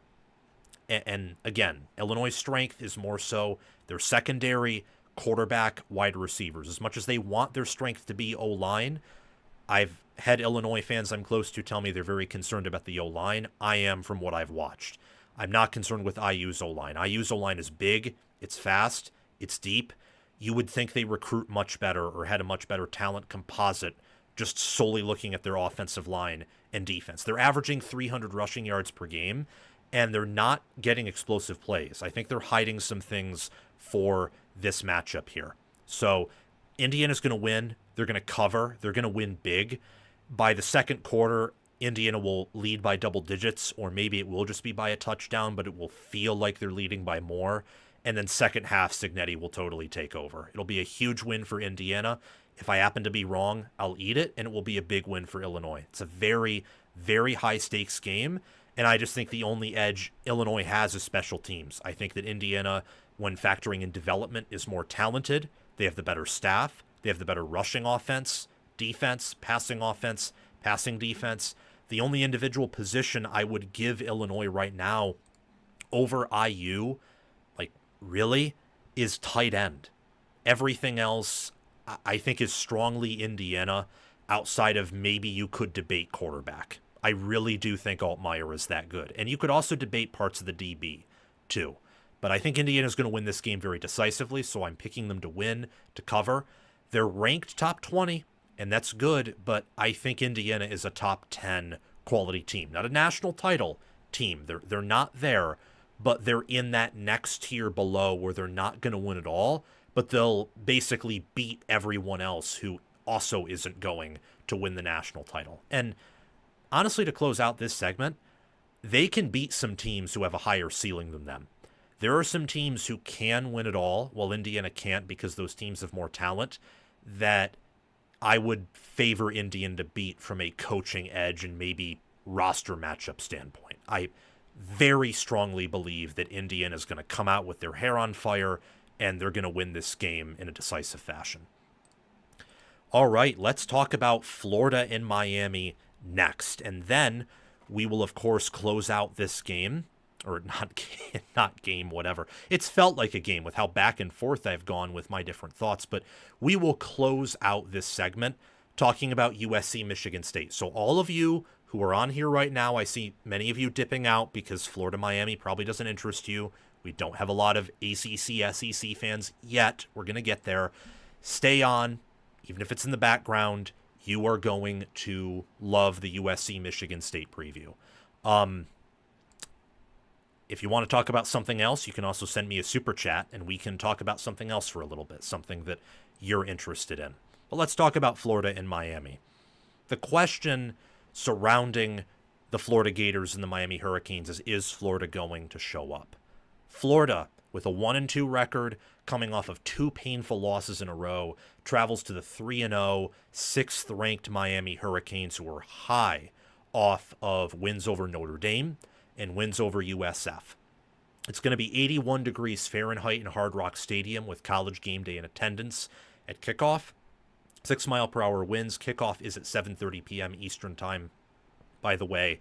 And again, Illinois' strength is more so their secondary, quarterback, wide receivers. As much as they want their strength to be O-line, I've had Illinois fans I'm close to tell me they're very concerned about the O-line. I am from what I've watched. I'm not concerned with IU's O-line. IU's O-line is big, it's fast, it's deep. You would think they recruit much better or had a much better talent composite just solely looking at their offensive line and defense. They're averaging 300 rushing yards per game, and they're not getting explosive plays. I think they're hiding some things for this matchup here. So Indiana's going to win. They're going to cover. They're going to win big. By the second quarter, Indiana will lead by double digits, or maybe it will just be by a touchdown, but it will feel like they're leading by more. And then second half, Cignetti will totally take over. It'll be a huge win for Indiana. If I happen to be wrong, I'll eat it, and it will be a big win for Illinois. It's a very, very high-stakes game, and I just think the only edge Illinois has is special teams. I think that Indiana, when factoring in development, is more talented. They have the better staff. They have the better rushing offense, defense, passing defense. The only individual position I would give Illinois right now over IU, really, is tight end. Everything else, I think, is strongly Indiana, outside of maybe you could debate quarterback. I really do think Altmaier is that good. And you could also debate parts of the DB, too. But I think Indiana's going to win this game very decisively, so I'm picking them to win, to cover. They're ranked top 20, and that's good, but I think Indiana is a top 10 quality team. Not a national title team. They're not there, but they're in that next tier below where they're not going to win it all, but they'll basically beat everyone else who also isn't going to win the national title. And honestly, to close out this segment, they can beat some teams who have a higher ceiling than them. There are some teams who can win it all, while Indiana can't because those teams have more talent, that I would favor Indiana to beat from a coaching edge and maybe roster matchup standpoint. I very strongly believe that Indiana is going to come out with their hair on fire and they're going to win this game in a decisive fashion. All right, let's talk about Florida and Miami next. And then we will, of course, close out this game. Or not game, whatever. It's felt like a game with how back and forth I've gone with my different thoughts. But we will close out this segment talking about USC Michigan State. So all of you who are on here right now, I see many of you dipping out because Florida-Miami probably doesn't interest you. We don't have a lot of ACC, SEC fans yet. We're going to get there. Stay on. Even if it's in the background, you are going to love the USC Michigan State preview. If you want to talk about something else, you can also send me a super chat and we can talk about something else for a little bit, something that you're interested in. But let's talk about Florida and Miami. The question surrounding the Florida Gators and the Miami Hurricanes is Florida going to show up? Florida, with a 1-2 record, coming off of 2 painful losses in a row, travels to the 3-0, 6th-ranked Miami Hurricanes, who are high off of wins over Notre Dame and wins over USF. It's going to be 81 degrees Fahrenheit in Hard Rock Stadium with College game day in attendance at kickoff. 6-mile-per-hour winds. Kickoff is at 7:30 p.m. Eastern Time, by the way.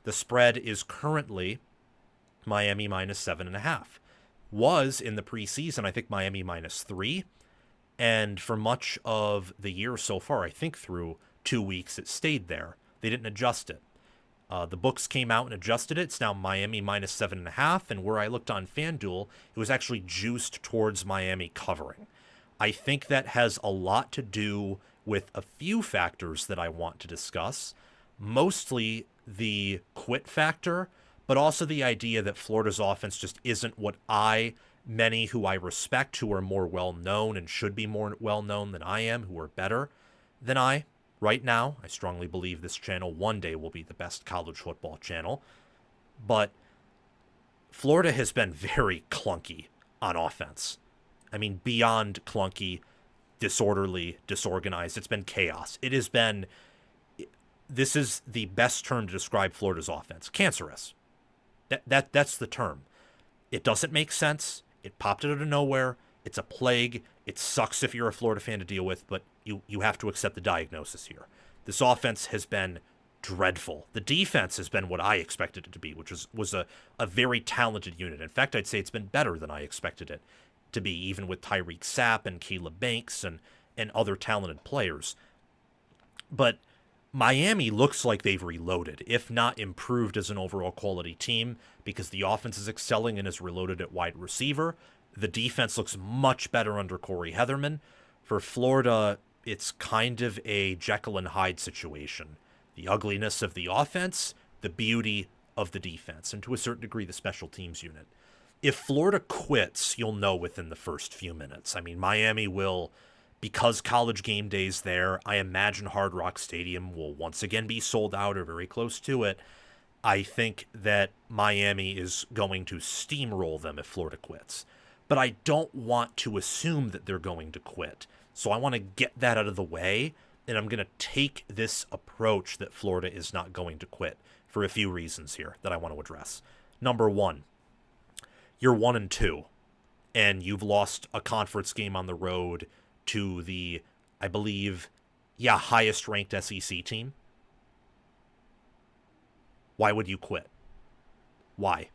The spread is currently Miami minus 7.5. Was in the preseason, I think, Miami minus 3. And for much of the year so far, I think through 2 weeks, it stayed there. They didn't adjust it. The books came out and adjusted it. It's now Miami minus 7.5. And where I looked on FanDuel, it was actually juiced towards Miami covering. I think that has a lot to do with a few factors that I want to discuss. Mostly the quit factor, but also the idea that Florida's offense just isn't what I, many who I respect, who are more well-known and should be more well-known than I am, who are better than I. Right now, I strongly believe this channel one day will be the best college football channel. But Florida has been very clunky on offense. I mean, beyond clunky, disorderly, disorganized. It's been chaos. It has been, this is the best term to describe Florida's offense. Cancerous. That's the term. It doesn't make sense. It popped out of nowhere. It's a plague. It sucks if you're a Florida fan to deal with, but you have to accept the diagnosis here. This offense has been dreadful. The defense has been what I expected it to be, which was a very talented unit. In fact, I'd say it's been better than I expected it to be, even with Tyreek Sapp and Caleb Banks and other talented players. But Miami looks like they've reloaded, if not improved as an overall quality team, because the offense is excelling and is reloaded at wide receiver. The defense looks much better under Corey Heatherman. For Florida, it's kind of a Jekyll and Hyde situation. The ugliness of the offense, the beauty of the defense, and to a certain degree, the special teams unit. If Florida quits, you'll know within the first few minutes. I mean, Miami will, because College game day's there, I imagine Hard Rock Stadium will once again be sold out or very close to it. I think that Miami is going to steamroll them if Florida quits. But I don't want to assume that they're going to quit. So I want to get that out of the way, and I'm going to take this approach that Florida is not going to quit for a few reasons here that I want to address. Number one, you're 1-2, and you've lost a conference game on the road to the, I believe, highest ranked SEC team. Why would you quit? Why?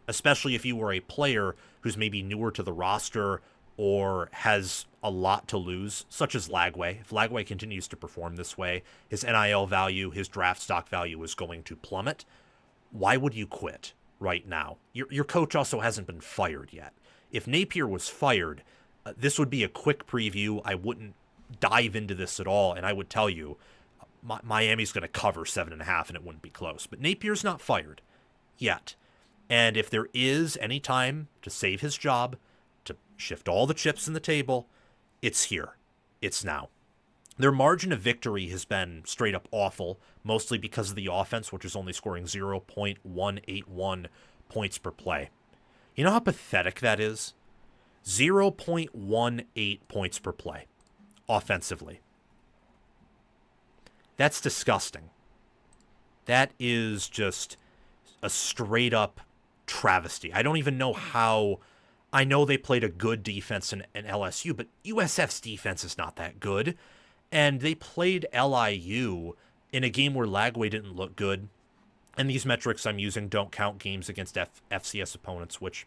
Especially if you were a player who's maybe newer to the roster or has a lot to lose, such as Lagway. If Lagway continues to perform this way, his NIL value, his draft stock value is going to plummet. Why would you quit right now? Your coach also hasn't been fired yet. If Napier was fired, this would be a quick preview. I wouldn't dive into this at all, and I would tell you Miami's going to cover 7.5, and it wouldn't be close. But Napier's not fired yet. And if there is any time to save his job, to shift all the chips in the table, it's here. It's now. Their margin of victory has been straight up awful, mostly because of the offense, which is only scoring 0.181 points per play. You know how pathetic that is? 0.18 points per play offensively. That's disgusting. That is just a straight up travesty. I don't even know how. I know they played a good defense in LSU, but USF's defense is not that good. And they played LIU in a game where Lagway didn't look good. And these metrics I'm using don't count games against FCS opponents, which,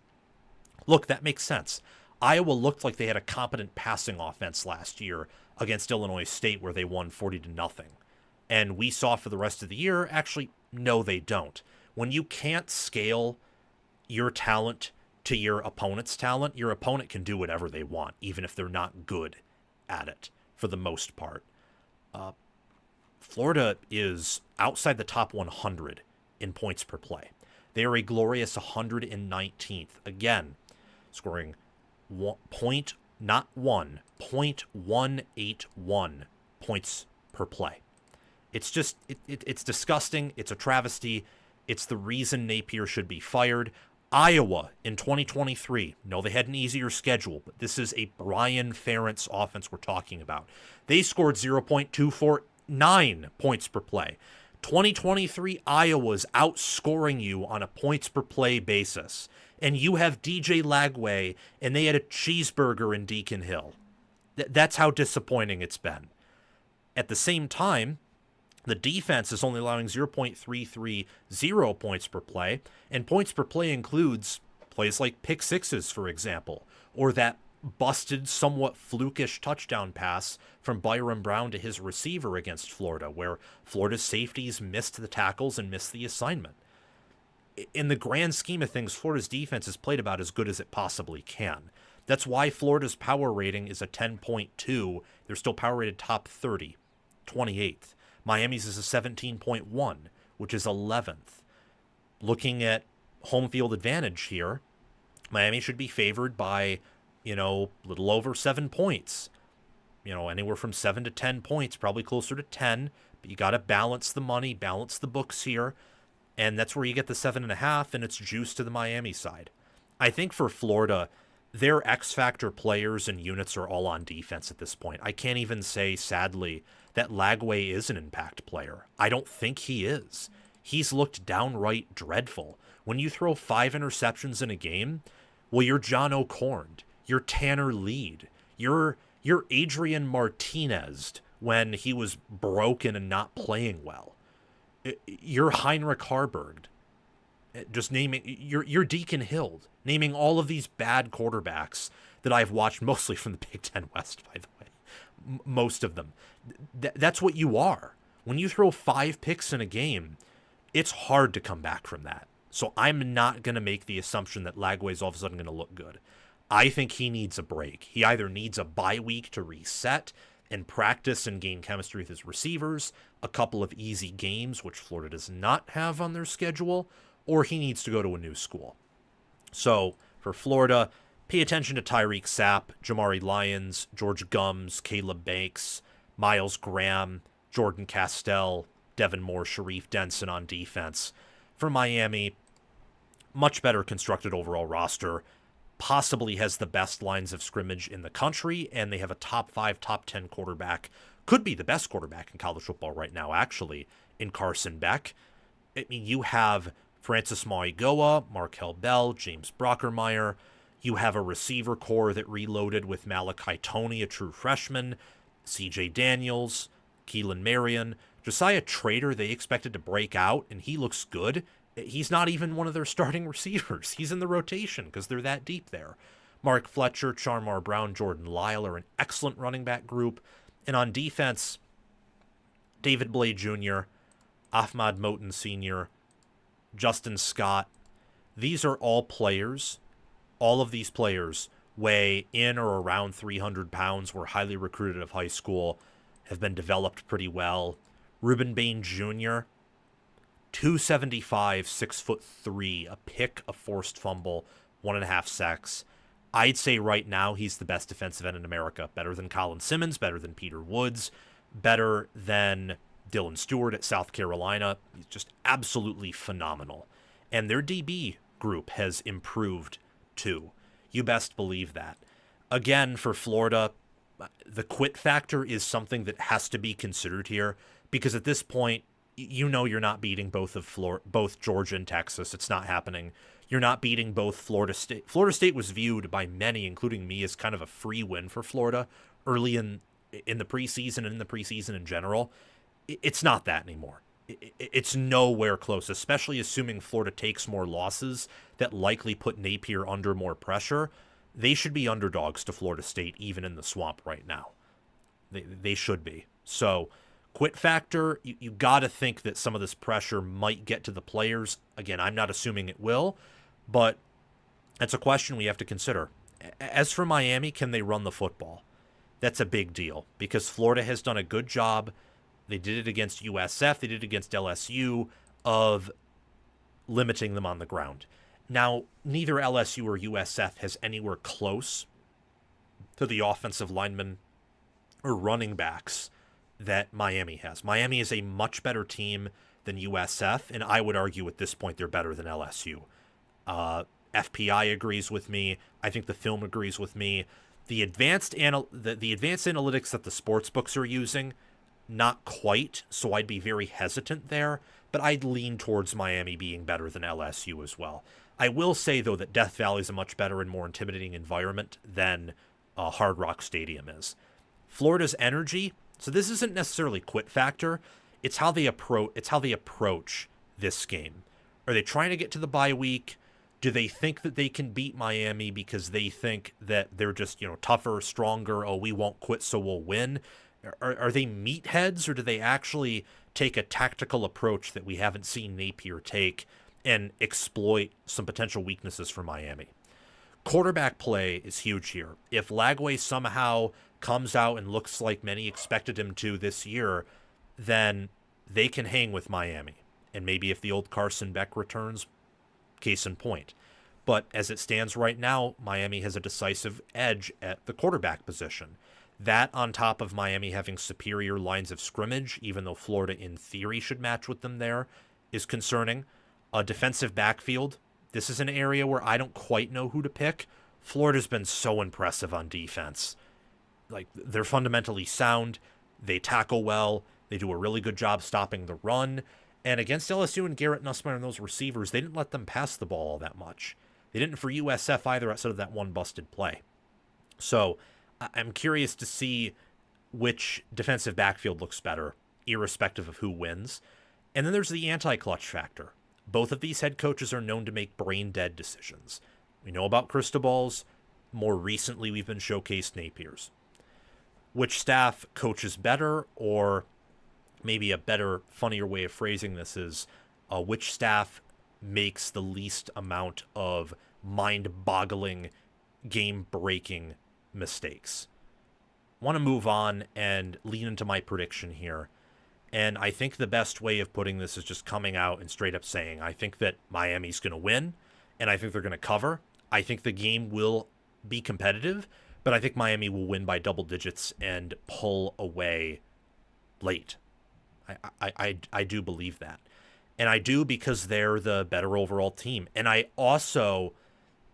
look, that makes sense. Iowa looked like they had a competent passing offense last year against Illinois State, where they won 40-0. And we saw for the rest of the year, actually, no, they don't. When you can't scale your talent to your opponent's talent, your opponent can do whatever they want, even if they're not good at it, for the most part. Florida is outside the top 100 in points per play. They are a glorious 119th. Again, scoring 0.181 points per play. It's just, it's disgusting. It's a travesty. It's the reason Napier should be fired. Iowa in 2023, no, they had an easier schedule, but this is a Brian Ferentz offense we're talking about. They scored 0.249 points per play. 2023, Iowa's outscoring you on a points per play basis. And you have DJ Lagway, and they had a cheeseburger in Deacon Hill. That's how disappointing it's been. At the same time, the defense is only allowing 0.330 points per play, and points per play includes plays like pick sixes, for example, or that busted, somewhat flukish touchdown pass from Byron Brown to his receiver against Florida, where Florida's safeties missed the tackles and missed the assignment. In the grand scheme of things, Florida's defense has played about as good as it possibly can. That's why Florida's power rating is a 10.2. They're still power rated top 30, 28th. Miami's is a 17.1, which is 11th. Looking at home field advantage here, Miami should be favored by, little over 7 points. Anywhere from 7 to 10 points, probably closer to 10. But you got to balance the money, balance the books here. And that's where you get the 7.5, and it's juice to the Miami side. I think for Florida, their X Factor players and units are all on defense at this point. I can't even say, sadly, that Lagway is an impact player. I don't think he is. He's looked downright dreadful. When you throw 5 interceptions in a game, well, you're John O'Corn, you're Tanner Lead, you're Adrian Martinez when he was broken and not playing well. You're Heinrich Harburg. Just naming, you're Deacon Hild, naming all of these bad quarterbacks that I've watched mostly from the Big Ten West, by the way. Most of them. That's what you are. When you throw 5 picks in a game, it's hard to come back from that. So I'm not going to make the assumption that Lagway's all of a sudden going to look good. I think he needs a break. He either needs a bye week to reset and practice and gain chemistry with his receivers, a couple of easy games, which Florida does not have on their schedule, or he needs to go to a new school. So for Florida, pay attention to Tyreek Sapp, Jamari Lyons, George Gums, Caleb Banks, Miles Graham, Jordan Castell, Devin Moore, Sharif Denson on defense. For Miami, much better constructed overall roster, possibly has the best lines of scrimmage in the country, and they have a top 5, top 10 quarterback, could be the best quarterback in college football right now, actually, in Carson Beck. I mean, you have Francis Mauigoa, Markel Bell, James Brockermeyer. You have a receiver core that reloaded with Malachi Toney, a true freshman, CJ Daniels, Keelan Marion. Josiah Trader, they expected to break out, and he looks good. He's not even one of their starting receivers. He's in the rotation because they're that deep there. Mark Fletcher, Charmar Brown, Jordan Lyle are an excellent running back group. And on defense, David Blade Jr., Ahmad Moten Sr., Justin Scott. These are all players. All of these players weigh in or around 300 pounds, were highly recruited out of high school, have been developed pretty well. Ruben Bain Jr., 275, 6'3", a pick, a forced fumble, 1.5 sacks. I'd say right now he's the best defensive end in America. Better than Colin Simmons, better than Peter Woods, better than Dylan Stewart at South Carolina. He's just absolutely phenomenal. And their DB group has improved too. You best believe that. Again, for Florida, the quit factor is something that has to be considered here, because at this point, you're not beating both Georgia and Texas. It's not happening. You're not beating both Florida State. Florida State was viewed by many, including me, as kind of a free win for Florida early in the preseason and in the preseason in general. It's not that anymore. It's nowhere close, especially assuming Florida takes more losses that likely put Napier under more pressure. They should be underdogs to Florida State, even in the swamp right now. They should be. So quit factor, you got to think that some of this pressure might get to the players. Again, I'm not assuming it will, but that's a question we have to consider. As for Miami, can they run the football? That's a big deal, because Florida has done a good job. They did it against USF, they did it against LSU, of limiting them on the ground. Now, neither LSU or USF has anywhere close to the offensive linemen or running backs that Miami has. Miami is a much better team than USF, and I would argue at this point they're better than LSU. FPI agrees with me. I think the film agrees with me. The advanced analytics that the sports books are using, not quite, so I'd be very hesitant there, but I'd lean towards Miami being better than LSU as well. I will say, though, that Death Valley is a much better and more intimidating environment than Hard Rock Stadium is. Florida's energy, so this isn't necessarily quit factor, it's how they approach this game. Are they trying to get to the bye week? Do they think that they can beat Miami because they think that they're just, tougher, stronger, we won't quit so we'll win? Are they meatheads, or do they actually take a tactical approach that we haven't seen Napier take and exploit some potential weaknesses for Miami? Quarterback play is huge here. If Lagway somehow comes out and looks like many expected him to this year, then they can hang with Miami. And maybe if the old Carson Beck returns, case in point. But as it stands right now, Miami has a decisive edge at the quarterback position. That, on top of Miami having superior lines of scrimmage, even though Florida in theory should match with them there, is concerning. A defensive backfield, this is an area where I don't quite know who to pick. Florida's been so impressive on defense. Like, they're fundamentally sound. They tackle well. They do a really good job stopping the run. And against LSU and Garrett Nussmeier and those receivers, they didn't let them pass the ball all that much. They didn't for USF either outside of that one busted play. So I'm curious to see which defensive backfield looks better, irrespective of who wins. And then there's the anti-clutch factor. Both of these head coaches are known to make brain-dead decisions. We know about Cristobal's. More recently, we've been showcased Napier's. Which staff coaches better, or maybe a better, funnier way of phrasing this is which staff makes the least amount of mind-boggling, game-breaking mistakes. I want to move on and lean into my prediction here. And I think the best way of putting this is just coming out and straight up saying, I think that Miami's going to win, and I think they're going to cover. I think the game will be competitive, but I think Miami will win by double digits and pull away late. I do believe that. And I do because they're the better overall team. And I also,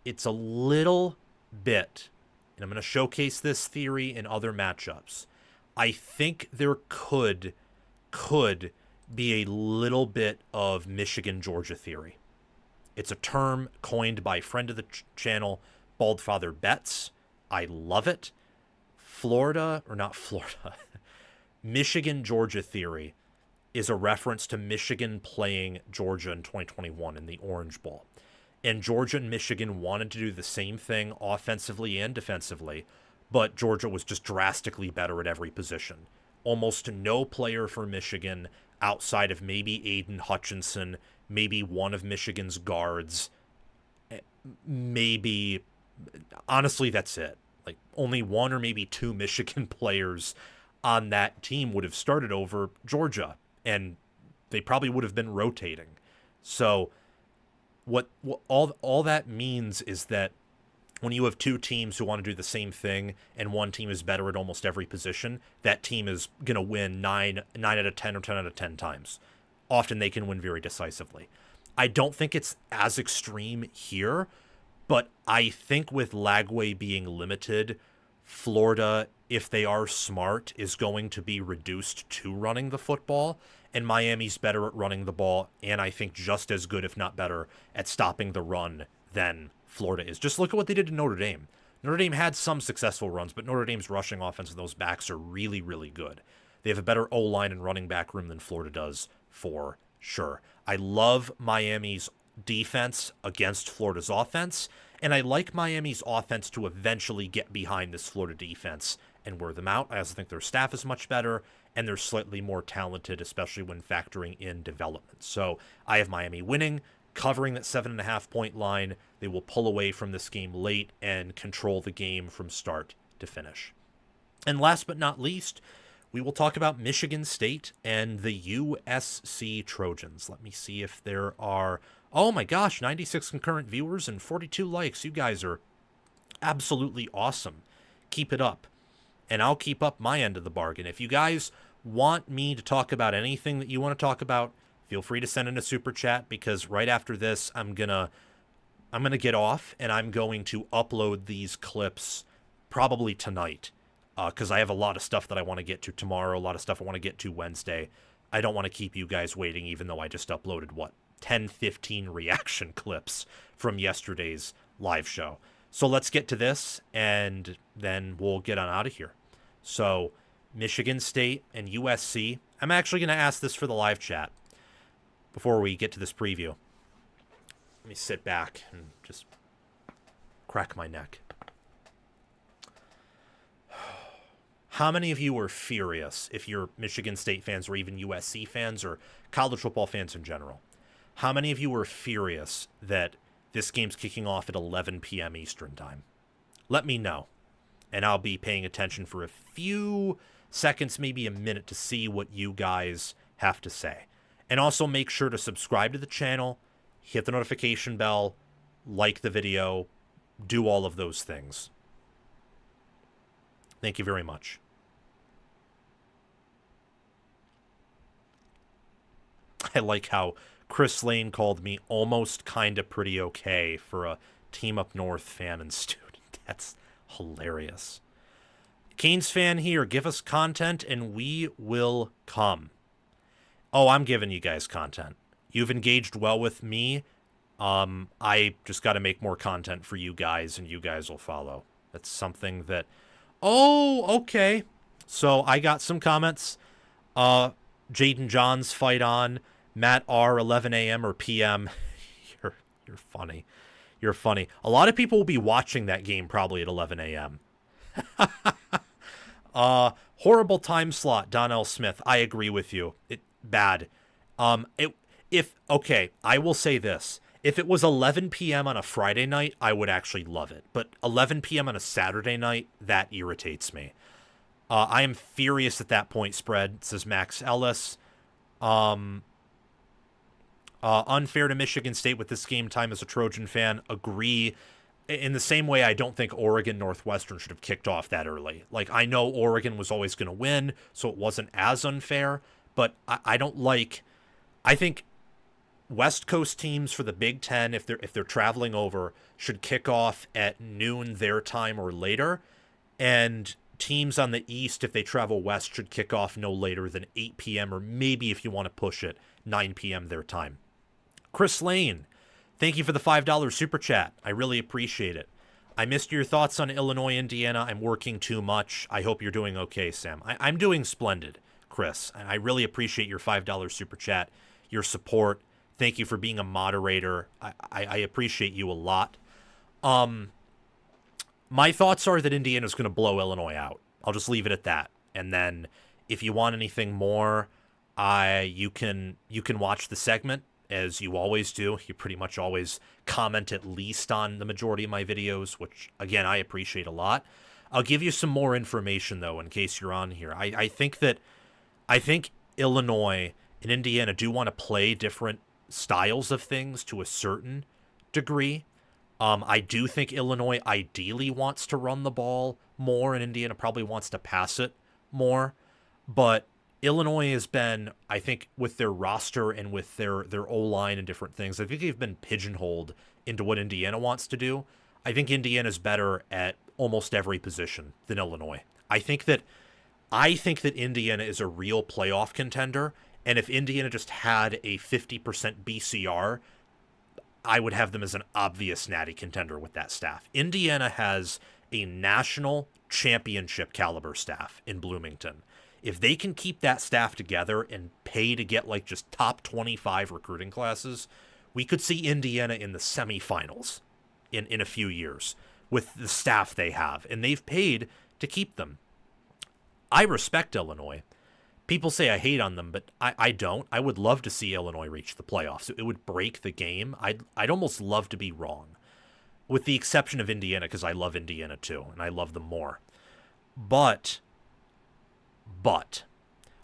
it's a little bit, and I'm going to showcase this theory in other matchups. I think there could be a little bit of Michigan-Georgia theory. It's a term coined by a friend of the channel, Baldfather Betts. I love it. Michigan-Georgia theory is a reference to Michigan playing Georgia in 2021 in the Orange Bowl. And Georgia and Michigan wanted to do the same thing offensively and defensively, but Georgia was just drastically better at every position. Almost no player for Michigan outside of maybe Aiden Hutchinson, maybe one of Michigan's guards, maybe, honestly, that's it. Like, only one or maybe two Michigan players on that team would have started over Georgia, and they probably would have been rotating. So what all that means is that when you have two teams who want to do the same thing and one team is better at almost every position, that team is going to win 9 out of 10 or 10 out of 10 times. Often they can win very decisively. I don't think it's as extreme here, but I think with Lagway being limited, Florida, if they are smart, is going to be reduced to running the football, and Miami's better at running the ball, and I think just as good, if not better, at stopping the run than Florida is. Just look at what they did to Notre Dame. Notre Dame had some successful runs, but Notre Dame's rushing offense and those backs are really, really good. They have a better O-line and running back room than Florida does, for sure. I love Miami's defense against Florida's offense, and I like Miami's offense to eventually get behind this Florida defense and wear them out. I also think their staff is much better, and they're slightly more talented, especially when factoring in development. So I have Miami winning, covering that 7.5-point line. They will pull away from this game late and control the game from start to finish. And last but not least, we will talk about Michigan State and the USC Trojans. Let me see if there are... Oh my gosh, 96 concurrent viewers and 42 likes. You guys are absolutely awesome. Keep it up. And I'll keep up my end of the bargain. If you guys want me to talk about anything that you want to talk about, feel free to send in a super chat, because right after this, I'm gonna get off and I'm going to upload these clips probably tonight, because I have a lot of stuff that I want to get to tomorrow, a lot of stuff I want to get to Wednesday. I don't want to keep you guys waiting, even though I just uploaded, 10-15 reaction clips from yesterday's live show. So let's get to this, and then we'll get on out of here. So Michigan State and USC. I'm actually going to ask this for the live chat before we get to this preview. Let me sit back and just crack my neck. How many of you were furious, if you're Michigan State fans or even USC fans or college football fans in general? How many of you were furious that this game's kicking off at 11 p.m. Eastern time? Let me know, and I'll be paying attention for a few seconds, maybe a minute, to see what you guys have to say. And also make sure to subscribe to the channel, hit the notification bell, like the video, do all of those things. Thank you very much. I like how Chris Lane called me almost kinda pretty okay for a Team Up North fan and student. That's hilarious. Canes fan here, give us content and we will come. Oh, I'm giving you guys content. You've engaged well with me. I just got to make more content for you guys, and you guys will follow. That's something that... Oh, okay. So I got some comments. Jaden Johns fight on. Matt R, 11 a.m. or p.m. You're funny. You're funny. A lot of people will be watching that game probably at 11 a.m. Horrible time slot, Donnell Smith. I agree with you. Bad. Okay, I will say this. If it was 11 p.m. on a Friday night, I would actually love it. But 11 p.m. on a Saturday night, that irritates me. I am furious at that point spread, says Max Ellis. Unfair to Michigan State with this game time as a Trojan fan. Agree. In the same way, I don't think Oregon Northwestern should have kicked off that early. Like, I know Oregon was always going to win, so it wasn't as unfair. But I don't like... I think West Coast teams for the Big Ten, if they're traveling over, should kick off at noon their time or later. And teams on the East, if they travel west, should kick off no later than 8 p.m. or maybe, if you want to push it, 9 p.m. their time. Chris Lane, thank you for the $5 super chat. I really appreciate it. I missed your thoughts on Illinois, Indiana. I'm working too much. I hope you're doing okay, Sam. I'm doing splendid, Chris. I really appreciate your $5 super chat, your support. Thank you for being a moderator. I appreciate you a lot. My thoughts are that Indiana's going to blow Illinois out. I'll just leave it at that. And then if you want anything more, you can watch the segment, as you always do. You pretty much always comment at least on the majority of my videos, which, again, I appreciate a lot. I'll give you some more information, though, in case you're on here. I think Illinois and Indiana do want to play different styles of things to a certain degree. I do think Illinois ideally wants to run the ball more, and Indiana probably wants to pass it more. But Illinois has been, I think, with their roster and with their O-line and different things, I think they've been pigeonholed into what Indiana wants to do. I think Indiana's better at almost every position than Illinois. I think that Indiana is a real playoff contender, and if Indiana just had a 50% BCR, I would have them as an obvious natty contender with that staff. Indiana has a national championship caliber staff in Bloomington. If they can keep that staff together and pay to get like just top 25 recruiting classes, we could see Indiana in the semifinals in a few years with the staff they have. And they've paid to keep them. I respect Illinois. People say I hate on them, but I don't. I would love to see Illinois reach the playoffs. It would break the game. I'd almost love to be wrong, with the exception of Indiana, because I love Indiana too, and I love them more. But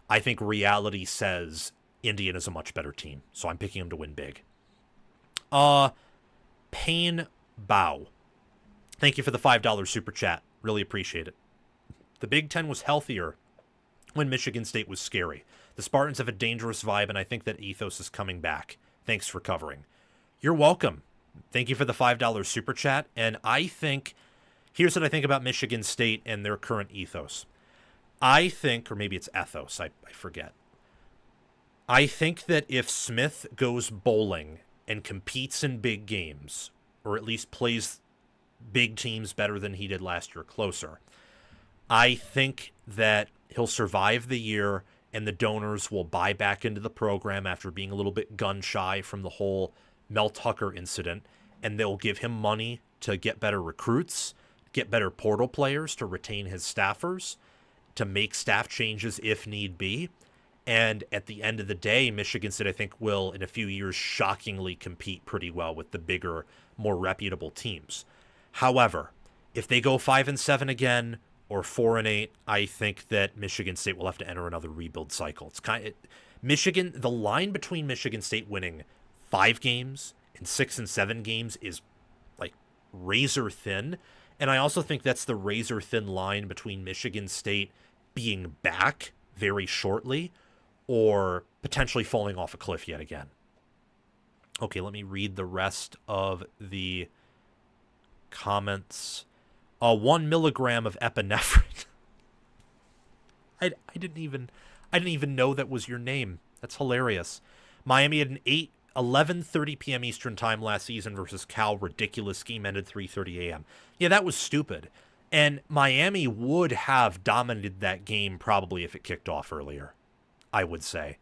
I think reality says Indiana's a much better team, so I'm picking them to win big. Payne Bow, thank you for the $5 super chat. Really appreciate it. The Big Ten was healthier when Michigan State was scary. The Spartans have a dangerous vibe, and I think that ethos is coming back. Thanks for covering. You're welcome. Thank you for the $5 super chat. And I think, here's what I think about Michigan State and their current ethos. I think, or maybe it's ethos, I forget. I think that if Smith goes bowling and competes in big games, or at least plays big teams better than he did last year, closer, I think that he'll survive the year and the donors will buy back into the program after being a little bit gun-shy from the whole Mel Tucker incident, and they'll give him money to get better recruits, get better portal players to retain his staffers, to make staff changes if need be. And at the end of the day, Michigan State, I think, will, in a few years, shockingly compete pretty well with the bigger, more reputable teams. However, if they go 5-7 again, or 4-8, I think that Michigan State will have to enter another rebuild cycle. It's Michigan. The line between Michigan State winning 5 games and 6 and 7 games is razor thin. And I also think that's the razor thin line between Michigan State being back very shortly or potentially falling off a cliff yet again. Okay, let me read the rest of the comments. 1 milligram of epinephrine. I didn't even know that was your name. That's hilarious. Miami had an 11:30 p.m. Eastern time last season versus Cal. Ridiculous game, ended 3:30 a.m. Yeah, that was stupid. And Miami would have dominated that game probably if it kicked off earlier, I would say.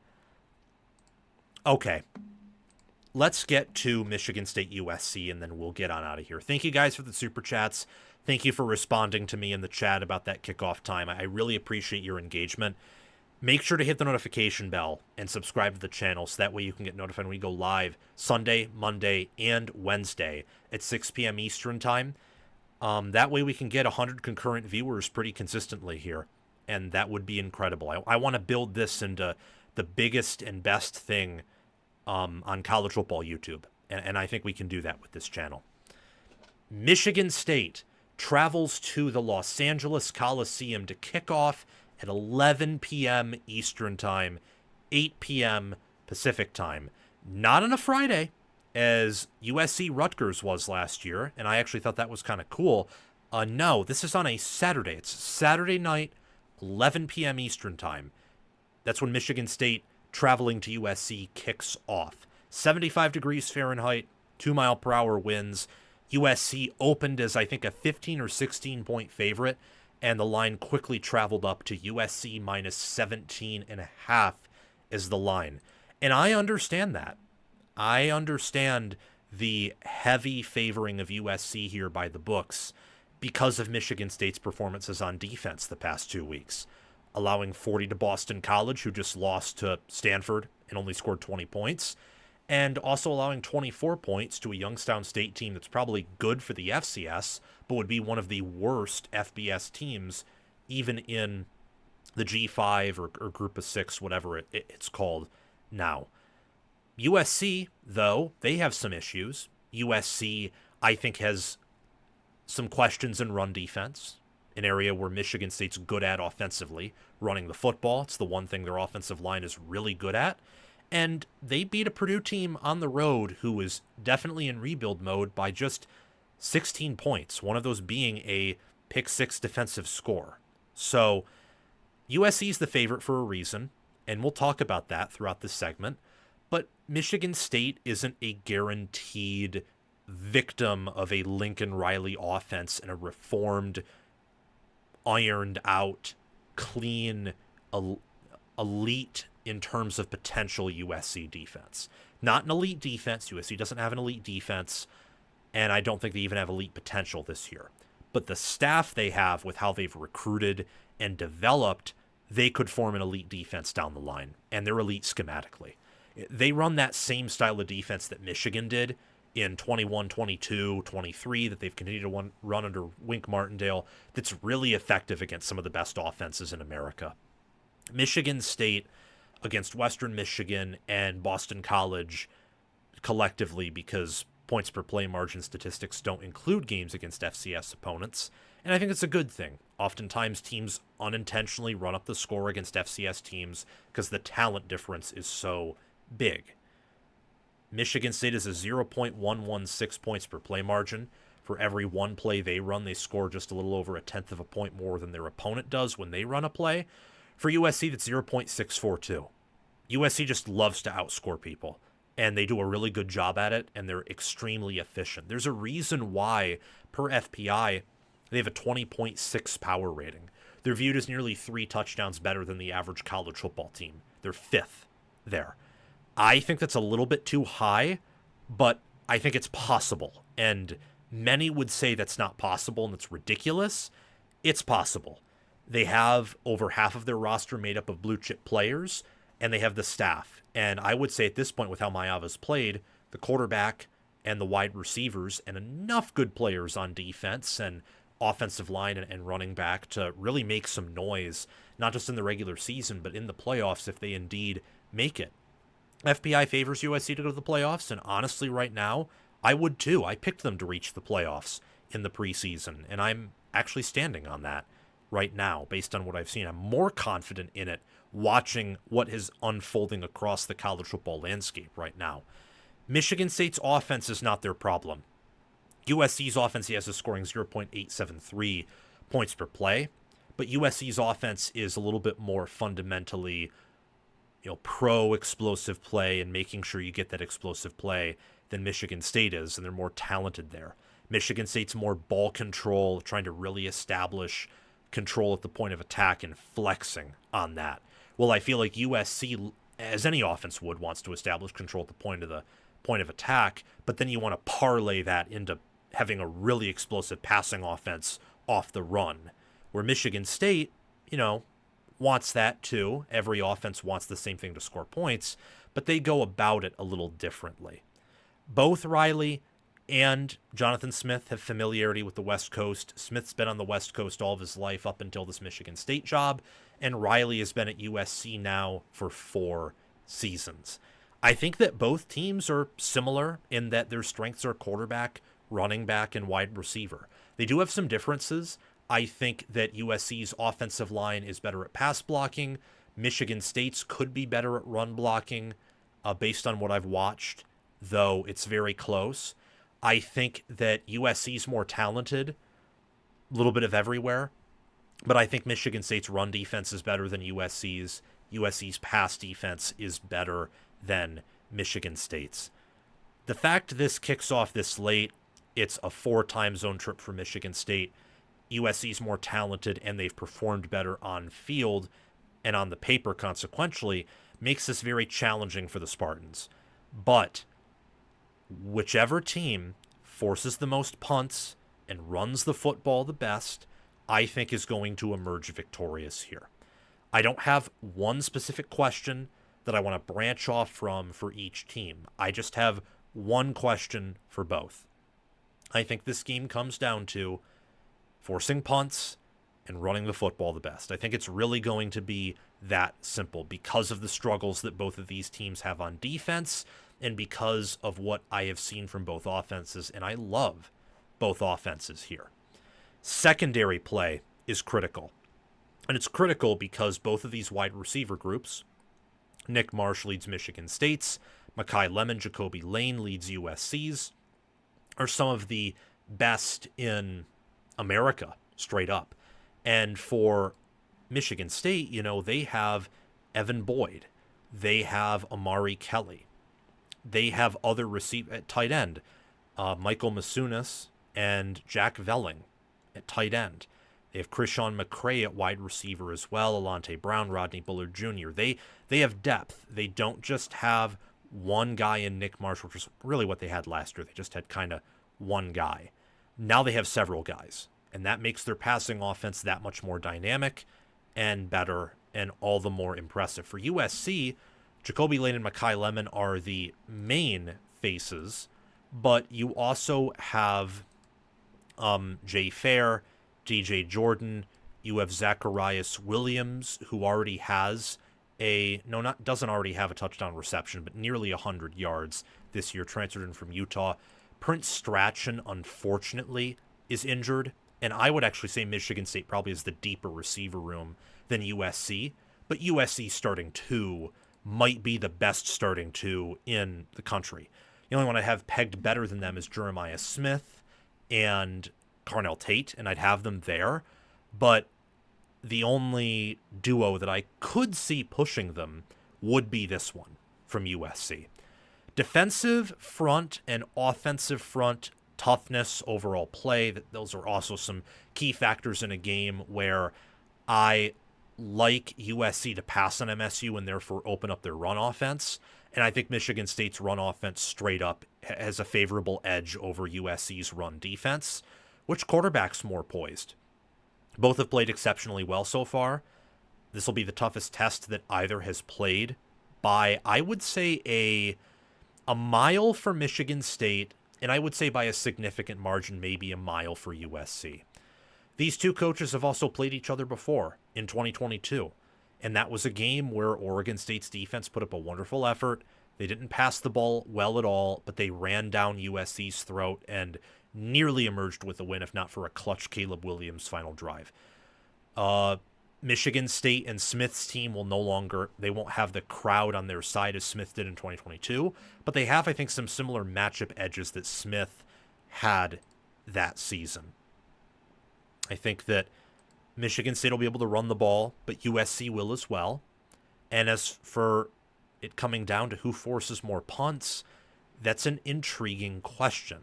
Okay. Let's get to Michigan State USC, and then we'll get on out of here. Thank you guys for the super chats. Thank you for responding to me in the chat about that kickoff time. I really appreciate your engagement. Make sure to hit the notification bell and subscribe to the channel so that way you can get notified when we go live Sunday, Monday, and Wednesday at 6 p.m. Eastern time. That way we can get 100 concurrent viewers pretty consistently here, and that would be incredible. I want to build this into the biggest and best thing on college football YouTube, and I think we can do that with this channel. Michigan State travels to the Los Angeles Coliseum to kick off at 11 p.m. Eastern time, 8 p.m. Pacific time. Not on a Friday, as USC Rutgers was last year, and I actually thought that was kind of cool. No, this is on a Saturday. It's Saturday night, 11 p.m. Eastern time. That's when Michigan State traveling to USC kicks off. 75 degrees Fahrenheit, 2-mile-per-hour winds. USC opened as, I think, a 15 or 16 point favorite, and the line quickly traveled up to USC minus 17.5 is the line. And I understand that. I understand the heavy favoring of USC here by the books because of Michigan State's performances on defense the past 2 weeks, allowing 40 to Boston College, who just lost to Stanford and only scored 20 points, and also allowing 24 points to a Youngstown State team that's probably good for the FCS, but would be one of the worst FBS teams, even in the G5 or Group of 6, whatever it's called now. USC, though, they have some issues. USC, I think, has some questions in run defense, an area where Michigan State's good at offensively, running the football. It's the one thing their offensive line is really good at. And they beat a Purdue team on the road who is definitely in rebuild mode by just 16 points, one of those being a pick-6 defensive score. So USC is the favorite for a reason, and we'll talk about that throughout this segment. But Michigan State isn't a guaranteed victim of a Lincoln Riley offense and a reformed, ironed out, clean, elite in terms of potential USC defense. Not an elite defense. USC doesn't have an elite defense, and I don't think they even have elite potential this year. But the staff they have with how they've recruited and developed, they could form an elite defense down the line, and they're elite schematically. They run that same style of defense that Michigan did in 21, 22, 23 that they've continued to run under Wink Martindale that's really effective against some of the best offenses in America. Michigan State against Western Michigan and Boston College collectively, because points per play margin statistics don't include games against FCS opponents, and I think it's a good thing. Oftentimes teams unintentionally run up the score against FCS teams because the talent difference is so big. Michigan State is a 0.116 points per play margin. For every one play they run, they score just a little over 1/10 of a point more than their opponent does when they run a play. For USC, that's 0.642. USC just loves to outscore people, and they do a really good job at it, and they're extremely efficient. There's a reason why, per FPI, they have a 20.6 power rating. They're viewed as nearly 3 touchdowns better than the average college football team. They're 5th there. I think that's a little bit too high, but I think it's possible. And many would say that's not possible and it's ridiculous. It's possible. They have over half of their roster made up of blue chip players, and they have the staff. And I would say at this point, with how Maiyava's played, the quarterback and the wide receivers and enough good players on defense and offensive line and running back to really make some noise, not just in the regular season, but in the playoffs if they indeed make it. FPI favors USC to go to the playoffs, and honestly right now, I would too. I picked them to reach the playoffs in the preseason, and I'm actually standing on that right now based on what I've seen. I'm more confident in it watching what is unfolding across the college football landscape right now. Michigan State's offense is not their problem. USC's offense, yes, is scoring 0.873 points per play, but USC's offense is a little bit more fundamentally, pro-explosive play and making sure you get that explosive play than Michigan State is, and they're more talented there. Michigan State's more ball control, trying to really establish control at the point of attack and flexing on that. Well, I feel like USC, as any offense would, wants to establish control at the point of attack, but then you want to parlay that into having a really explosive passing offense off the run, where Michigan State, wants that too. Every offense wants the same thing to score points, but they go about it a little differently. Both Riley and Jonathan Smith have familiarity with the West Coast. Smith's been on the West Coast all of his life up until this Michigan State job, and Riley has been at USC now for 4 seasons. I think that both teams are similar in that their strengths are quarterback, running back, and wide receiver. They do have some differences. I think that USC's offensive line is better at pass blocking. Michigan State's could be better at run blocking based on what I've watched, though it's very close. I think that USC's more talented, a little bit of everywhere, but I think Michigan State's run defense is better than USC's. USC's pass defense is better than Michigan State's. The fact this kicks off this late, it's a 4 time zone trip for Michigan State. USC's more talented and they've performed better on field and on the paper consequentially, makes this very challenging for the Spartans. But whichever team forces the most punts and runs the football the best, I think is going to emerge victorious here. I don't have one specific question that I want to branch off from for each team. I just have one question for both. I think this game comes down to forcing punts and running the football the best. I think it's really going to be that simple because of the struggles that both of these teams have on defense and because of what I have seen from both offenses, and I love both offenses here. Secondary play is critical, and it's critical because both of these wide receiver groups, Nick Marsh leads Michigan State's, Makai Lemon, Jacoby Lane leads USC's, are some of the best in America, straight up. And for Michigan State, they have Evan Boyd. They have Amari Kelly. They have other at tight end, Michael Masunas and Jack Velling at tight end. They have Krishawn McCray at wide receiver as well, Alante Brown, Rodney Bullard Jr. They have depth. They don't just have one guy in Nick Marsh, which is really what they had last year. They just had kind of one guy. Now they have several guys, and that makes their passing offense that much more dynamic and better and all the more impressive. For USC, Jacoby Lane and Makai Lemon are the main faces, but you also have Jay Fair, DJ Jordan. You have Zacharias Williams, who already has doesn't already have a touchdown reception, but nearly 100 yards this year, transferred in from Utah. Prince Strachan, unfortunately, is injured, and I would actually say Michigan State probably has the deeper receiver room than USC, but USC starting 2 might be the best starting 2 in the country. The only one I have pegged better than them is Jeremiah Smith and Carnell Tate, and I'd have them there, but the only duo that I could see pushing them would be this one from USC. Defensive front and offensive front toughness, overall play, those are also some key factors in a game where I like USC to pass on MSU and therefore open up their run offense. And I think Michigan State's run offense straight up has a favorable edge over USC's run defense. Which quarterback's more poised? Both have played exceptionally well so far. This will be the toughest test that either has played by, I would say, a mile for Michigan State, and I would say by a significant margin, maybe a mile for USC. These two coaches have also played each other before in 2022, and that was a game where Oregon State's defense put up a wonderful effort. They didn't pass the ball well at all, but they ran down USC's throat and nearly emerged with a win, if not for a clutch Caleb Williams final drive. Michigan State and Smith's team will no longer, they won't have the crowd on their side as Smith did in 2022, but they have, I think, some similar matchup edges that Smith had that season. I think that Michigan State will be able to run the ball, but USC will as well. And as for it coming down to who forces more punts, that's an intriguing question.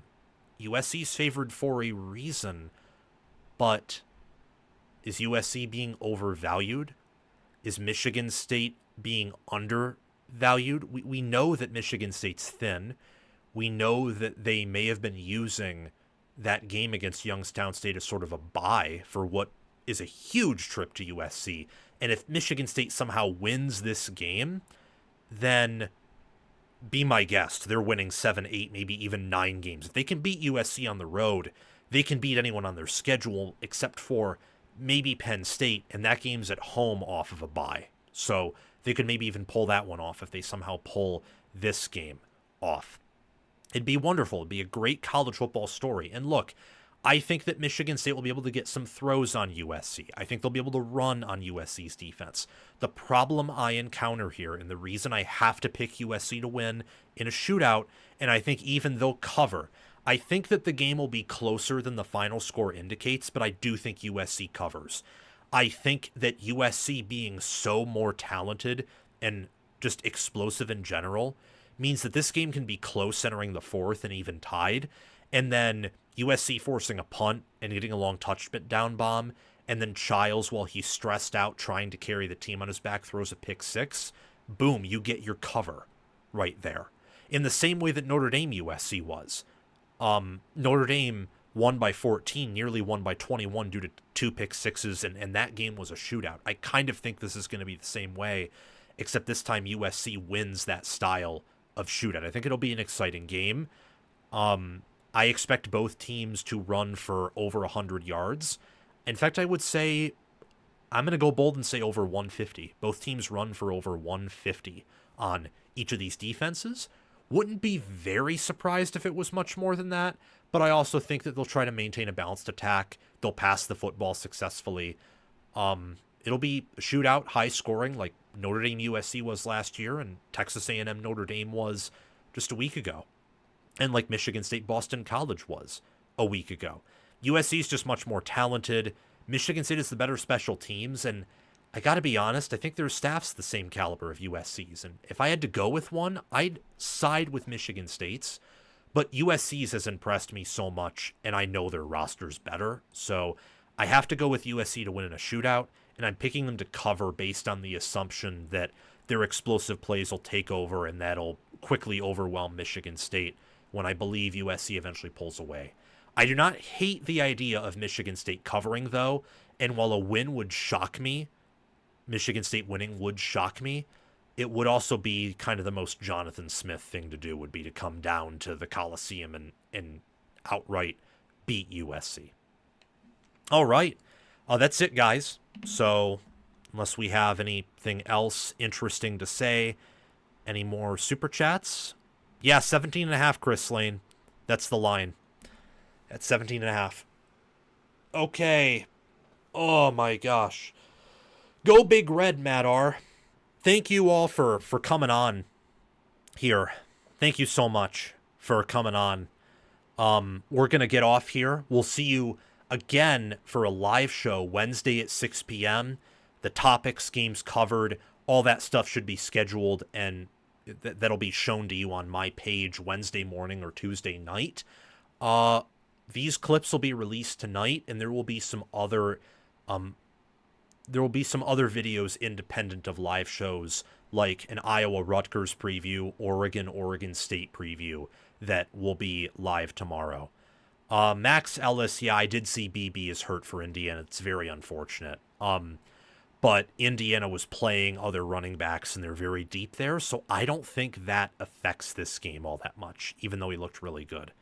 USC's favored for a reason, but is USC being overvalued? Is Michigan State being undervalued? We know that Michigan State's thin. We know that they may have been using that game against Youngstown State as sort of a bye for what is a huge trip to USC. And if Michigan State somehow wins this game, then be my guest. They're winning 7, 8, maybe even 9 games. If they can beat USC on the road, they can beat anyone on their schedule except for maybe Penn State, and that game's at home off of a bye. So they could maybe even pull that one off if they somehow pull this game off. It'd be wonderful. It'd be a great college football story. And look, I think that Michigan State will be able to get some throws on USC. I think they'll be able to run on USC's defense. The problem I encounter here, and the reason I have to pick USC to win in a shootout, and I think even they'll cover, I think that the game will be closer than the final score indicates, but I do think USC covers. I think that USC being so more talented and just explosive in general means that this game can be close entering the fourth and even tied, and then USC forcing a punt and getting a long touchdown bomb, and then Childs, while he's stressed out trying to carry the team on his back, throws a pick six. Boom, you get your cover right there. In the same way that Notre Dame USC was. Notre Dame won by 14, nearly won by 21 due to 2 pick sixes, and that game was a shootout. I kind of think this is going to be the same way, except this time USC wins that style of shootout. I think it'll be an exciting game. I expect both teams to run for over 100 yards. In fact, I would say, I'm going to go bold and say over 150. Both teams run for over 150 on each of these defenses. Wouldn't be very surprised if it was much more than that, but I also think that they'll try to maintain a balanced attack. They'll pass the football successfully. It'll be a shootout, high scoring, like Notre Dame USC was last year and Texas A&M Notre Dame was just a week ago. And like Michigan State Boston College was a week ago. USC is just much more talented. Michigan State is the better special teams, and I got to be honest, I think their staff's the same caliber of USC's, and if I had to go with one, I'd side with Michigan State's, but USC's has impressed me so much, and I know their roster's better, so I have to go with USC to win in a shootout, and I'm picking them to cover based on the assumption that their explosive plays will take over, and that'll quickly overwhelm Michigan State when I believe USC eventually pulls away. I do not hate the idea of Michigan State covering, though, and while a win would shock me, Michigan State winning would shock me, it would also be kind of the most Jonathan Smith thing to do, would be to come down to the Coliseum and outright beat USC. All right. That's it, guys. So unless we have anything else interesting to say, any more super chats? Yeah, 17.5, Chris Lane. That's the line. At 17.5. Okay. Oh my gosh. Go Big Red, Matt R. Thank you all for coming on here. Thank you so much for coming on. We're going to get off here. We'll see you again for a live show Wednesday at 6 p.m. The topics, games covered, all that stuff should be scheduled, and that'll be shown to you on my page Wednesday morning or Tuesday night. These clips will be released tonight, and there will be some other videos independent of live shows, like an Iowa Rutgers preview, Oregon State preview, that will be live tomorrow. Max Ellis, yeah, I did see BB is hurt for Indiana. It's very unfortunate. But Indiana was playing other running backs, and they're very deep there, so I don't think that affects this game all that much, even though he looked really good.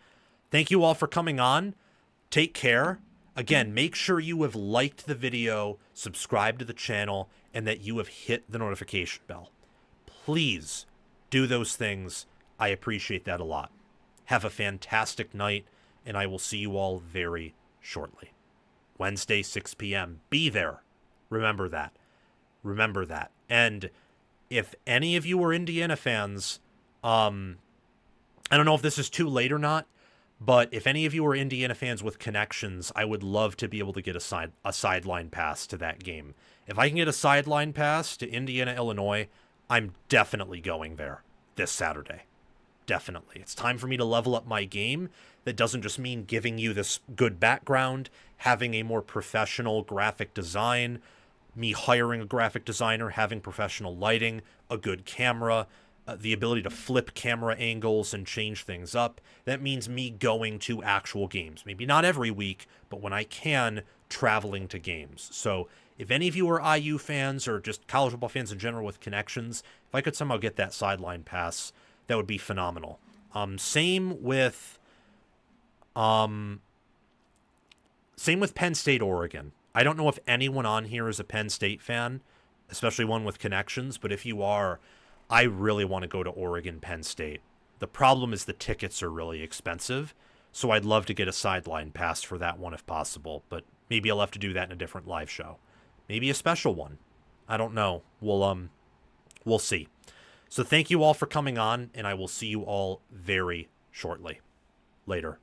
Thank you all for coming on. Take care. Again, make sure you have liked the video, subscribed to the channel, and that you have hit the notification bell. Please Do those things. I appreciate that a lot. Have a fantastic night, and I will see you all very shortly. Wednesday, 6 p.m. Be there. Remember that. Remember that. And if any of you are Indiana fans, I don't know if this is too late or not, but if any of you are Indiana fans with connections, I would love to be able to get a sideline pass to that game. If I can get a sideline pass to Indiana, Illinois, I'm definitely going there this Saturday. Definitely. It's time for me to level up my game. That doesn't just mean giving you this good background, having a more professional graphic design, me hiring a graphic designer, having professional lighting, a good camera, the ability to flip camera angles and change things up. That means me going to actual games. Maybe not every week, but when I can, traveling to games. So if any of you are IU fans or just college football fans in general with connections, if I could somehow get that sideline pass, that would be phenomenal. Same with Penn State, Oregon. I don't know if anyone on here is a Penn State fan, especially one with connections, but if you are, I really want to go to Oregon, Penn State. The problem is the tickets are really expensive, so I'd love to get a sideline pass for that one if possible, but maybe I'll have to do that in a different live show. Maybe a special one. I don't know. We'll see. So thank you all for coming on, and I will see you all very shortly. Later.